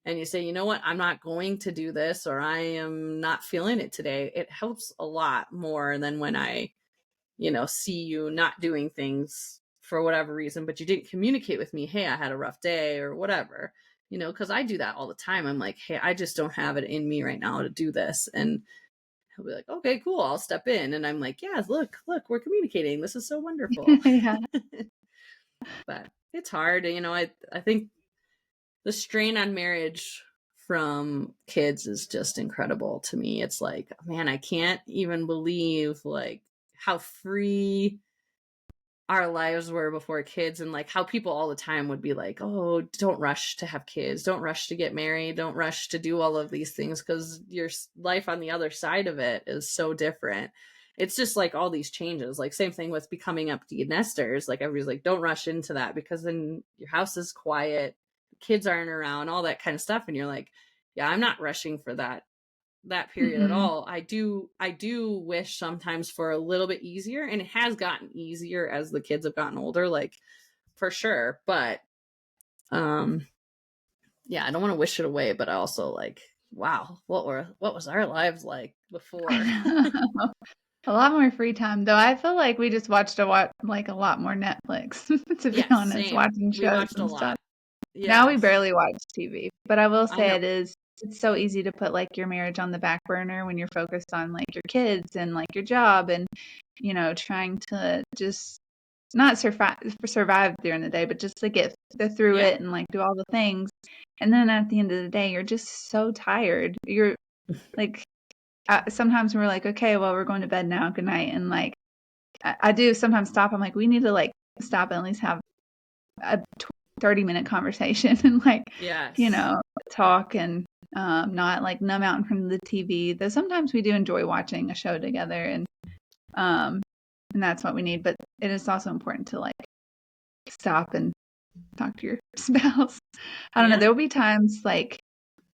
and you say, you know what, I'm not going to do this or I am not feeling it today, it helps a lot more than when I, see you not doing things for whatever reason, but you didn't communicate with me, hey, I had a rough day or whatever, because I do that all the time. I'm like, hey, I just don't have it in me right now to do this. And he'll be like, okay, cool, I'll step in. And I'm like, yeah, look, we're communicating. This is so wonderful. Yeah. But it's hard. I think the strain on marriage from kids is just incredible to me. It's like, man, I can't even believe like how free our lives were before kids, and like how people all the time would be like, oh, don't rush to have kids, don't rush to get married, don't rush to do all of these things because your life on the other side of it is so different. It's just like all these changes, like same thing with becoming empty nesters. Like everybody's like, don't rush into that because then your house is quiet, kids aren't around, all that kind of stuff. And you're like, yeah, I'm not rushing for that period at Mm-mm. all. I do wish sometimes for a little bit easier, and it has gotten easier as the kids have gotten older, like for sure. But yeah, I don't want to wish it away, but I also like, wow, what was our lives like I before? know. A lot more free time, though. I feel like we just watched like a lot more Netflix, to be Yes, honest, same. watching We shows watched a and stuff. lot. Now we Yes. barely watch TV, but I will I say know. it's so easy to put like your marriage on the back burner when you're focused on like your kids and like your job and trying to just not survive during the day, but just to get through Yeah. it and like do all the things. And then at the end of the day, you're just so tired. You're like sometimes we're like, okay, well, we're going to bed now. Good night. And like I do sometimes stop. I'm like, we need to like stop and at least have a 30-minute conversation and like, you Yes. know, talk and not like numb out in front of the TV. Though sometimes we do enjoy watching a show together um and that's what we need. But it is also important to like stop and talk to your spouse. I don't know. Yeah. There will be times like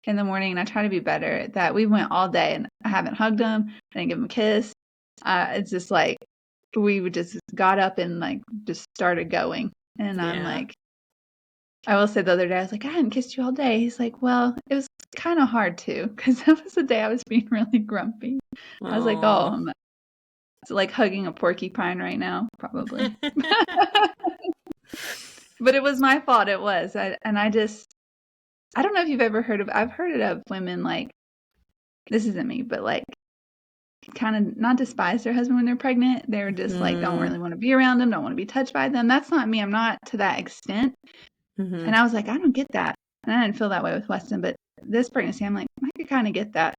in the morning, and I try to be better, that we went all day and I haven't hugged him, I didn't give him a kiss. It's just like we would just got up and like just started going. And I'm Yeah. like, I will say the other day, I was like, I hadn't kissed you all day. He's like, well, it was kind of hard to because that was the day I was being really grumpy. I was like, oh, Oh. it's like hugging a porcupine right now, probably. But it was my fault. It was. I don't know if you've ever I've heard it of women like, this isn't me, but like kind of not despise their husband when they're pregnant. They're just like, don't Mm-hmm. really want to be around them, don't want to be touched by them. That's not me. I'm not to that extent. Mm-hmm. And I was like, I don't get that. And I didn't feel that way with Weston, but this pregnancy, I'm like, I could kind of get that.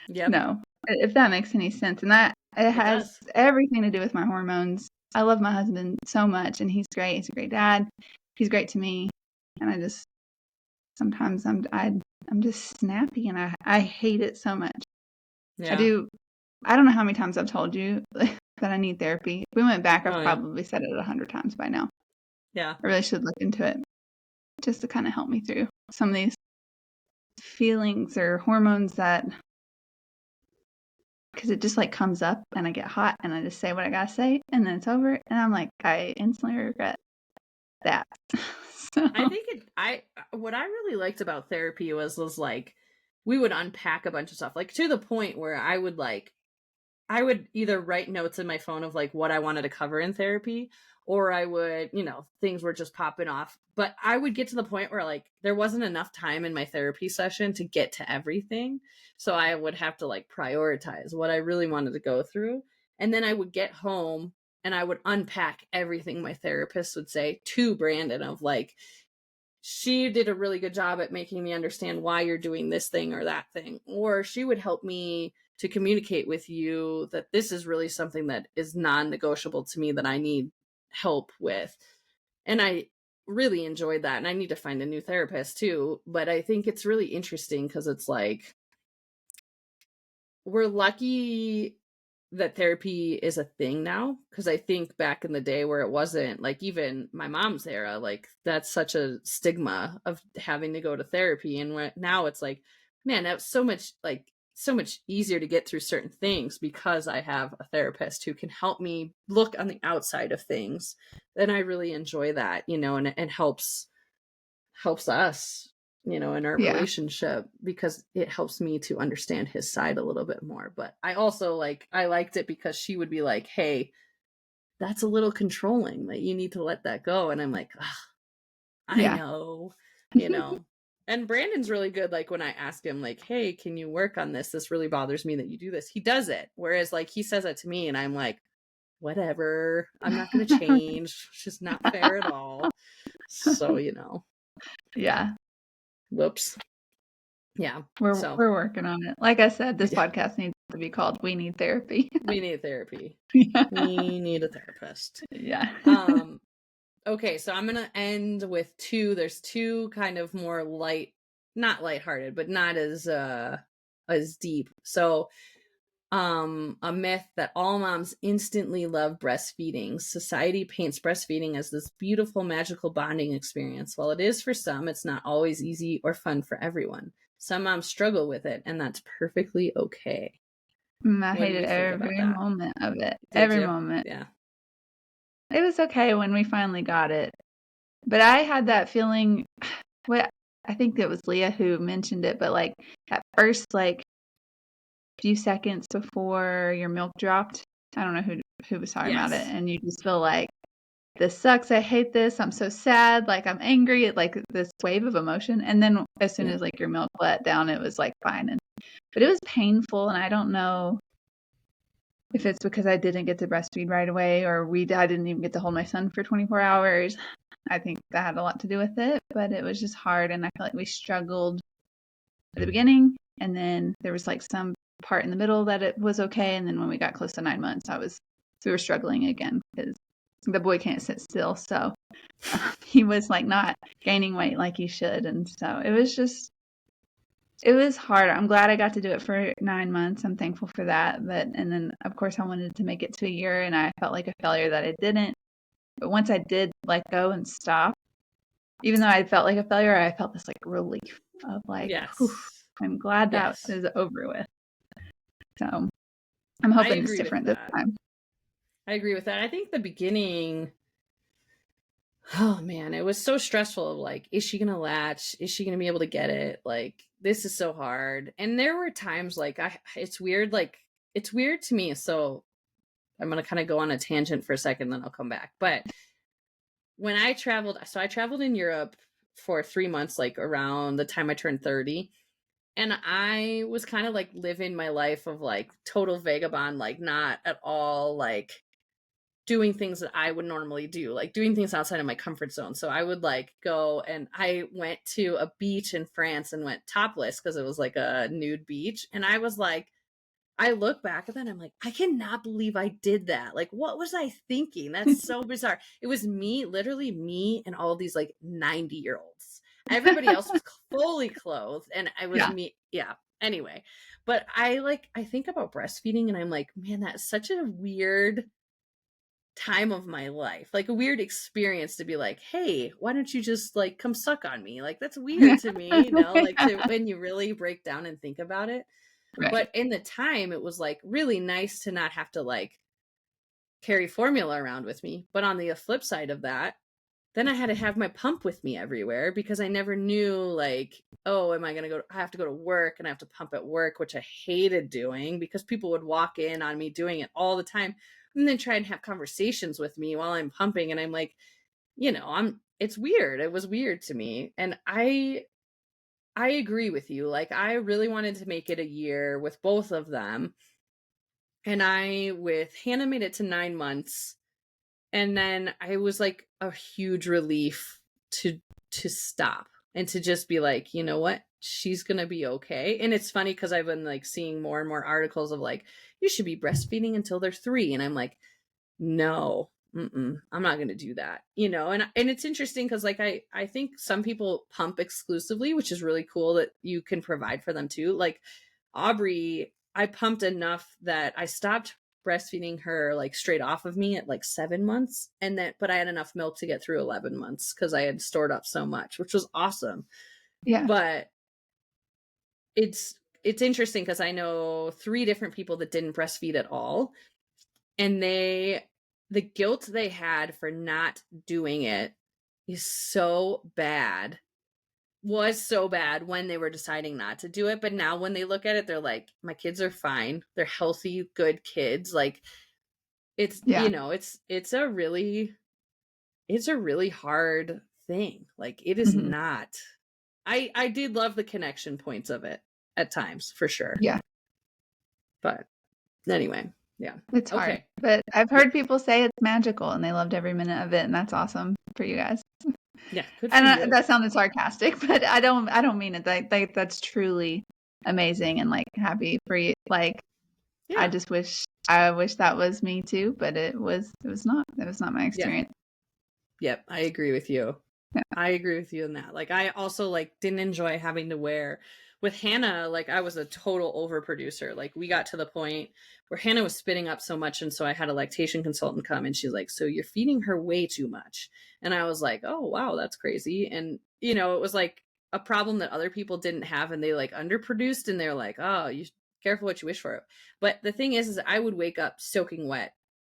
Yep. No, if that makes any sense. And that it It has does. everything to do with my hormones. I love my husband so much, and he's great. He's a great dad. He's great to me. And I just sometimes I'm just snappy, and I hate it so much. I Yeah. do. I don't know how many times I've told you that I need therapy. If we went back, I've Oh yeah. probably said it 100 times by now. Yeah. I really should look into it just to kind of help me through some of these feelings or hormones that, because it just like comes up and I get hot and I just say what I gotta say and then it's over and I'm like, I instantly regret that. So, I think I what I really liked about therapy was like we would unpack a bunch of stuff, like to the point where I would either write notes in my phone of like what I wanted to cover in therapy, or I would, things were just popping off. But I would get to the point where like there wasn't enough time in my therapy session to get to everything. So I would have to like prioritize what I really wanted to go through. And then I would get home and I would unpack everything my therapist would say to Brandon of like, she did a really good job at making me understand why you're doing this thing or that thing. Or she would help me to communicate with you that this is really something that is non-negotiable to me that I need help with. And I really enjoyed that. And I need to find a new therapist too. But I think it's really interesting because it's like we're lucky that therapy is a thing now, because I think back in the day where it wasn't, like even my mom's era, like that's such a stigma of having to go to therapy, and now it's like, man, that's so much easier to get through certain things because I have a therapist who can help me look on the outside of things. And I really enjoy that, and helps us, in our Yeah. relationship, because it helps me to understand his side a little bit more. But I also I liked it because she would be like, hey, that's a little controlling, like you need to let that go. And I'm like, I Yeah. know, you know. And Brandon's really good. Like when I ask him, like, hey, can you work on this? This really bothers me that you do this. He does it. Whereas like he says it to me and I'm like, whatever, I'm not going to change. It's just not fair at all. So, Yeah. whoops. Yeah. We're So we're working on it. Like I said, this yeah, podcast needs to be called "We Need Therapy." we need therapy. Yeah. We need a therapist. Yeah. Okay, so I'm gonna end with two. There's two kind of more not lighthearted, but not as deep. So a myth that all moms instantly love breastfeeding. Society paints breastfeeding as this beautiful, magical bonding experience. While it is for some, it's not always easy or fun for everyone. Some moms struggle with it, and that's perfectly okay. I What do hated you think about every that? moment of it. Did Every you? moment. Yeah. It was okay when we finally got it. But I had that feeling, well, I think it was Leah who mentioned it, but like at first, like few seconds before your milk dropped, I don't know who was talking about it, Yes. and you just feel like this sucks. I hate this. I'm so sad. Like I'm angry. Like this wave of emotion. And then as soon Yeah. as like your milk let down, it was like fine. But it was painful, and I don't know if it's because I didn't get to breastfeed right away, or I didn't even get to hold my son for 24 hours. I think that had a lot to do with it, but it was just hard, and I feel like we struggled at the beginning, and then there was like some part in the middle that it was okay, and then when we got close to 9 months, we were struggling again because the boy can't sit still, so he was like not gaining weight like he should, and so it was hard. I'm glad I got to do it for 9 months. I'm thankful for that. And then of course I wanted to make it to a year, and I felt like a failure that I didn't. But once I did let go and stop, even though I felt like a failure, I felt this like relief of like, whew, Yes. I'm glad that Yes. is over with. So I'm I hoping it's agree with different this that. time. I agree with that. I think the beginning, oh man, it was so stressful of like, is she gonna latch? Is she gonna be able to get it? Like, this is so hard. And there were times like it's weird, it's weird to me. So I'm gonna kind of go on a tangent for a second, then I'll come back. But when I traveled, so I traveled in Europe for 3 months, like around the time I turned 30. And I was kind of like living my life of like total vagabond, like not at all like doing things that I would normally do, like doing things outside of my comfort zone. So I would like go, and I went to a beach in France and went topless because it was like a nude beach. And I was like, I look back at that and I'm like, I cannot believe I did that. Like, what was I thinking? That's so bizarre. It was me, literally me, and all these like 90-year-olds. Everybody else was fully clothed, and I was Yeah. me. Yeah. Anyway, but I think about breastfeeding and I'm like, man, that's such a weird time of my life, like a weird experience to be like, hey, why don't you just like come suck on me? Like, that's weird to me, like to when you really break down and think about it. Right. But in the time, it was like really nice to not have to like carry formula around with me. But on the flip side of that, then I had to have my pump with me everywhere because I never knew like, oh, am I going to go? I have to go to work and I have to pump at work, which I hated doing because people would walk in on me doing it all the time and then try and have conversations with me while I'm pumping. And I'm like, it's weird. It was weird to me. And I agree with you. Like, I really wanted to make it a year with both of them. And with Hannah, made it to 9 months. And then I was like a huge relief to stop and to just be like, you know what? She's going to be okay. And it's funny because I've been like seeing more and more articles of like, you should be breastfeeding until they're 3. And I'm like, no, I'm not going to do that, and it's interesting because like I think some people pump exclusively, which is really cool that you can provide for them too. Like Aubrey, I pumped enough that I stopped breastfeeding her like straight off of me at like 7 months, but I had enough milk to get through 11 months because I had stored up so much, which was awesome. Yeah. But it's interesting because I know 3 different people that didn't breastfeed at all, and the guilt they had for not doing it is so bad, was so bad when they were deciding not to do it. But now when they look at it, they're like, my kids are fine. They're healthy, good kids. Like, it's, Yeah. it's a really hard thing. Like, it is Mhm. not, I did love the connection points of it at times, for sure. Yeah. But anyway, yeah. It's hard. Okay. But I've Yeah. heard people say it's magical and they loved every minute of it, and that's awesome for you guys. Yeah. Good for And you. that sounded sarcastic, but I don't mean it. That's truly amazing and like happy for you. Like Yeah. I wish that was me too, but it was not. It was not my Yeah. experience. Yep. I agree with you. Yeah. I agree with you in that. Like, I also like didn't enjoy having to wear with Hannah. Like, I was a total overproducer. Like, we got to the point where Hannah was spitting up so much, and so I had a lactation consultant come, and she's like, "So you're feeding her way too much." And I was like, "Oh wow, that's crazy." And it was like a problem that other people didn't have, and they like underproduced, and they're like, "Oh, you careful what you wish for." But the thing is I would wake up soaking wet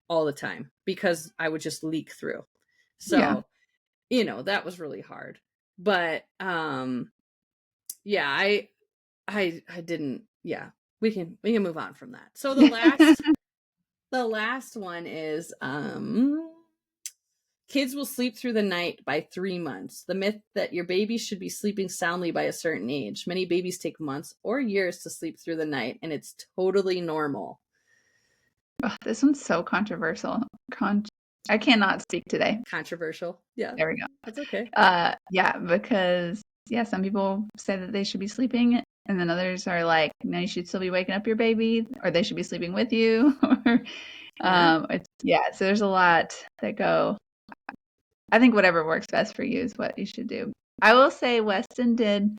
all the time because I would just leak through. Yeah. So that was really hard. But yeah, I didn't, yeah. We can move on from that. So the last one is kids will sleep through the night by 3 months. The myth that your baby should be sleeping soundly by a certain age. Many babies take months or years to sleep through the night, and it's totally normal. Oh, this one's so controversial. I cannot speak today. Controversial. Yeah. There we go. That's okay. Yeah, because yeah, some people say that they should be sleeping, and then others are like, no, you should still be waking up your baby, or they should be sleeping with you, or Yeah. yeah. So there's a lot that go. I think whatever works best for you is what you should do. I will say Weston did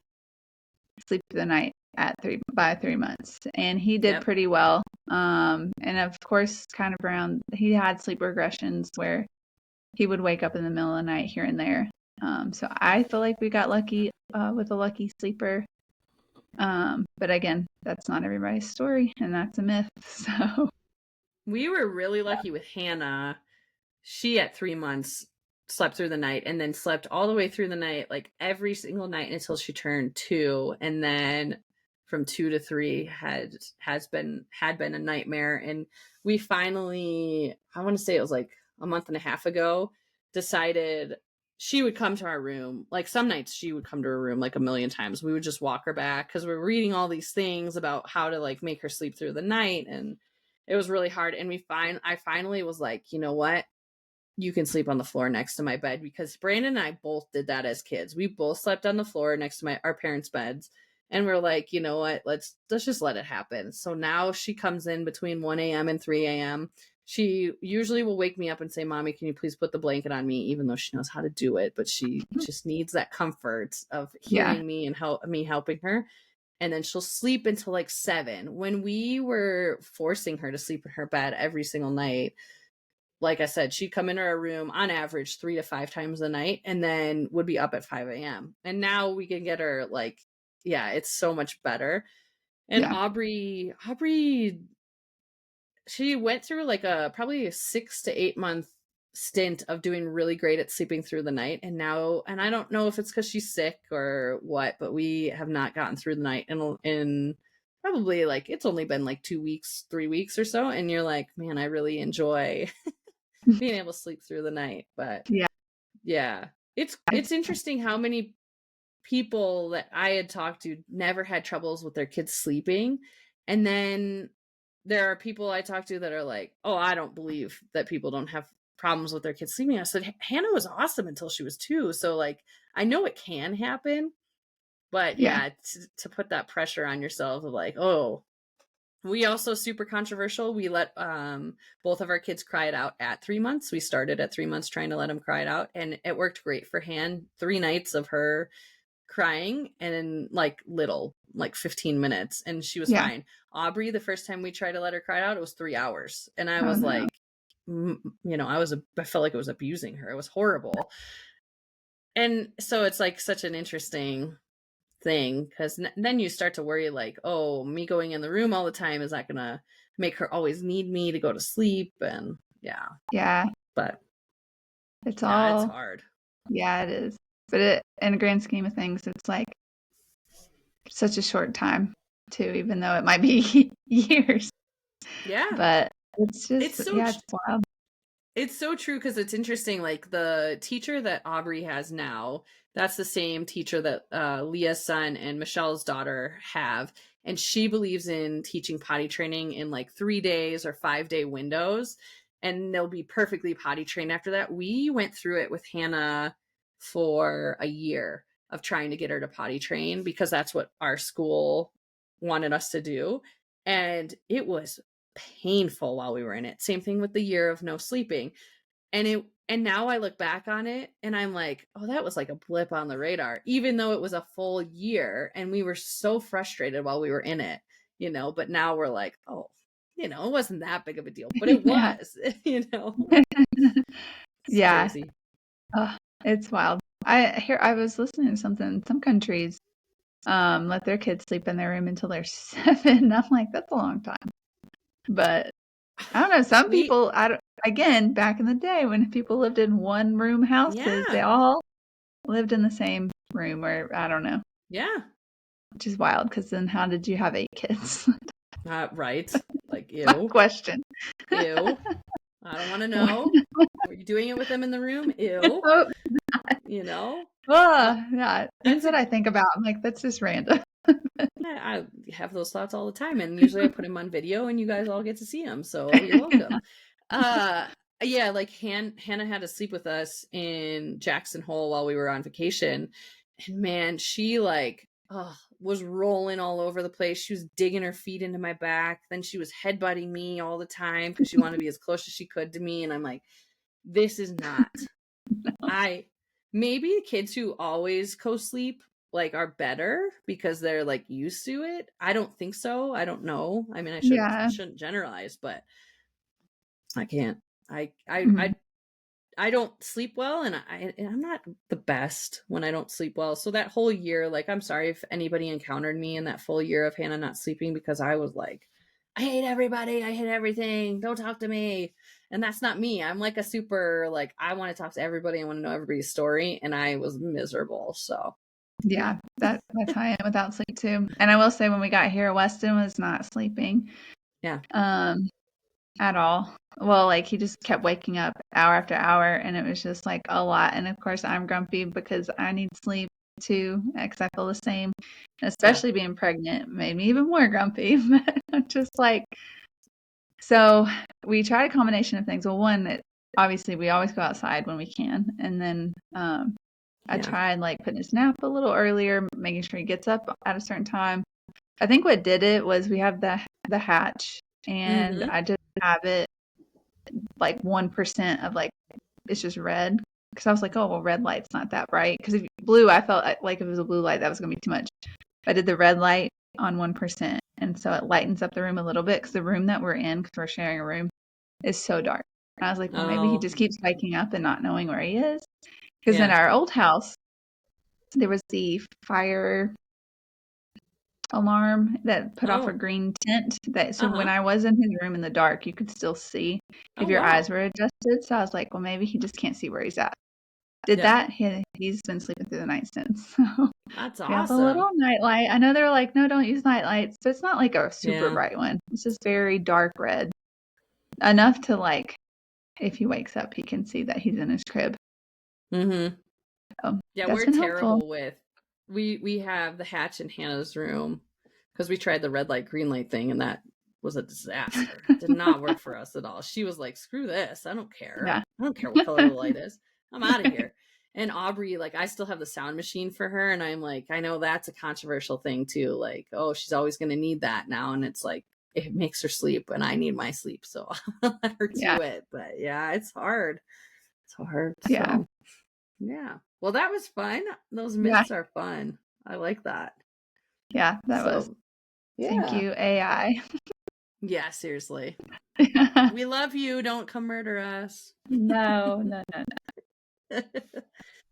sleep through the night at by 3 months, and he did Yep. pretty well. And of course, kind of around he had sleep regressions where he would wake up in the middle of the night here and there. So I feel like we got lucky with a lucky sleeper. But again, that's not everybody's story, and that's a myth. So We were really lucky with Hannah. She at 3 months slept through the night, and then slept all the way through the night, like every single night until she turned 2, and then from 2 to 3 had been a nightmare. And we finally, I want to say it was like a month and a half ago, decided she would come to our room. Like, some nights she would come to her room like a million times. We would just walk her back because we were reading all these things about how to like make her sleep through the night, and it was really hard. And I finally was like, you know what? You can sleep on the floor next to my bed, because Brandon and I both did that as kids. We both slept on the floor next to our parents' beds, and we're like, you know what? Let's just let it happen. So now she comes in between 1 a.m. and 3 a.m. She usually will wake me up and say, "Mommy, can you please put the blanket on me?" Even though she knows how to do it, but she just needs that comfort of yeah, hearing me and me helping her. And then she'll sleep until like 7. When we were forcing her to sleep in her bed every single night, like I said, she'd come into our room on average 3 to 5 times a night, and then would be up at 5 a.m. And now we can get her like, yeah, it's so much better. And yeah, Aubrey, she went through like probably a 6 to 8 month stint of doing really great at sleeping through the night. And now, and I don't know if it's because she's sick or what, but we have not gotten through the night in probably, like, it's only been like 2 weeks, 3 weeks or so. And you're like, man, I really enjoy being able to sleep through the night. But yeah. yeah, it's interesting how many people that I had talked to never had troubles with their kids sleeping. And then there are people I talk to that are like, "Oh, I don't believe that people don't have problems with their kids sleeping." I said, Hannah was awesome until she was 2. So like, I know it can happen, but Yeah. yeah, to put that pressure on yourself of like, oh, we also, super controversial, we let both of our kids cry it out at 3 months. We started at 3 months trying to let them cry it out, and it worked great for Han. 3 nights of her crying, and then like 15 minutes, and she was Yeah. fine. Aubrey, the first time we tried to let her cry out, it was 3 hours, and I Oh, was no. like, I felt like it was abusing her. It was horrible. And so it's like such an interesting thing, because then you start to worry, like, oh, me going in the room all the time, is that gonna make her always need me to go to sleep? And Yeah. but It's it's all, hard. yeah, it is. But in the grand scheme of things, it's like such a short time too, even though it might be years. Yeah. But it's just, It's so it's wild. It's so true, because it's interesting. Like the teacher that Aubrey has now, that's the same teacher that Leah's son and Michelle's daughter have. And she believes in teaching potty training in like 3 days or 5-day windows. And they'll be perfectly potty trained after that. We went through it with Hannah for a year of trying to get her to potty train, because that's what our school wanted us to do. And it was painful while we were in it. Same thing with the year of no sleeping. And now I look back on it and I'm like, oh, that was like a blip on the radar, even though it was a full year and we were so frustrated while we were in it, but now we're like, oh, it wasn't that big of a deal, but it Yeah. was, it's Yeah. crazy. Oh, it's wild. I was listening to something, some countries let their kids sleep in their room until they're 7. I'm like, that's a long time. But I don't know, some people, again, back in the day when people lived in one room houses, they Yeah. all lived in the same room, or I don't know. Yeah. Which is wild, because then how did you have 8 kids? Right. Like, My ew. question. Ew. I don't want to know. Were you doing it with them in the room? Ew. Oh, Uh, yeah, things that's that a I think about, I'm like, that's just random. I have those thoughts all the time, and usually I put them on video and you guys all get to see them, so you're welcome. Yeah, like Hannah had to sleep with us in Jackson Hole while we were on vacation, and man, she like was rolling all over the place. She was digging her feet into my back, then she was headbutting me all the time because she wanted to be as close as she could to me, and I'm like, this is not I maybe kids who always co-sleep like are better because they're like used to it. I don't think so. I don't know. I mean, I Yeah. shouldn't generalize, but I can't. I I Mhm. I I don't sleep well, and I'm not the best when I don't sleep well. So that whole year, like, I'm sorry if anybody encountered me in that full year of Hannah not sleeping, because I was like, I hate everybody, I hate everything, don't talk to me. And that's not me. I'm like a super, like, I want to talk to everybody, I want to know everybody's story, and I was miserable. So Yeah, that's how I am without sleep too. And I will say, when we got here, Weston was not sleeping yeah. at all. Well, like, he just kept waking up hour after hour, and it was just like a lot. And of course, I'm grumpy because I need sleep too, because I feel the same. And especially being pregnant made me even more grumpy. But I'm just like, so we tried a combination of things. Well, one, that obviously we always go outside when we can, and then I tried like putting his nap a little earlier, making sure he gets up at a certain time. I think what did it was we have the hatch, and I just have it like 1% of, like, it's just red, because I was like, oh well, red light's not that bright, because if blue, I felt like if it was a blue light that was gonna be too much. I did the red light on 1%, and so it lightens up the room a little bit, because the room that we're in, because we're sharing a room, is so dark. And I was like, well, maybe he just keeps waking up and not knowing where he is, because in our old house there was the fire alarm that put off a green tint, that so when I was in his room in the dark, you could still see if Oh, your eyes wow. were adjusted. So I was like, well, maybe he just can't see where he's at. Did that? He's been sleeping through the night since. So That's we have a awesome. little night light. I know they're like, no, don't use night lights, but it's not like a super Yeah. bright one. It's just very dark red, enough to, like, if he wakes up, he can see that he's in his crib. Mm-hmm. So Yeah, that's we're been helpful. terrible with we have the hatch in Hannah's room because we tried the red light green light thing, and that was a disaster. Did not work for us at all. She was like, screw this, I don't care. Yeah. I don't care what color the light is, I'm out of here. And Aubrey, like, I still have the sound machine for her, and I'm like, I know that's a controversial thing too, like, oh, she's always going to need that now, and it's like, it makes her sleep and I need my sleep, so I'll let her Yeah. do it. But yeah, it's hard. So Yeah. Yeah. Well, that was fun. Those Yeah. myths are fun. I like that. Yeah, that was. Thank Yeah. you, AI. Yeah, seriously. We love you. Don't come murder us. No.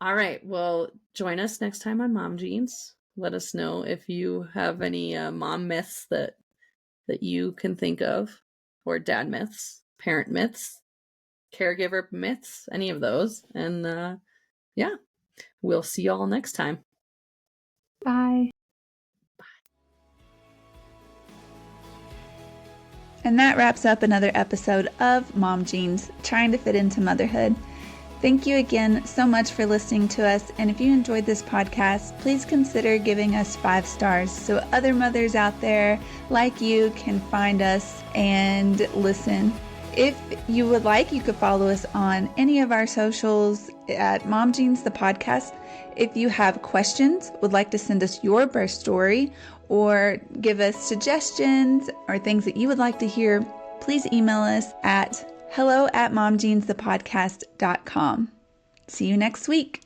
All right. Well, join us next time on Mom Jeans. Let us know if you have any mom myths that you can think of, or dad myths, parent myths, caregiver myths, any of those. And yeah, we'll see y'all next time. Bye. And that wraps up another episode of Mom Jeans, trying to fit into motherhood. Thank you again so much for listening to us. And if you enjoyed this podcast, please consider giving us 5 stars so other mothers out there like you can find us and listen. If you would like, you could follow us on any of our socials at Mom Jeans the podcast. If you have questions, would like to send us your birth story, or give us suggestions or things that you would like to hear, please email us at hello@momjeansthepodcast.com. See you next week.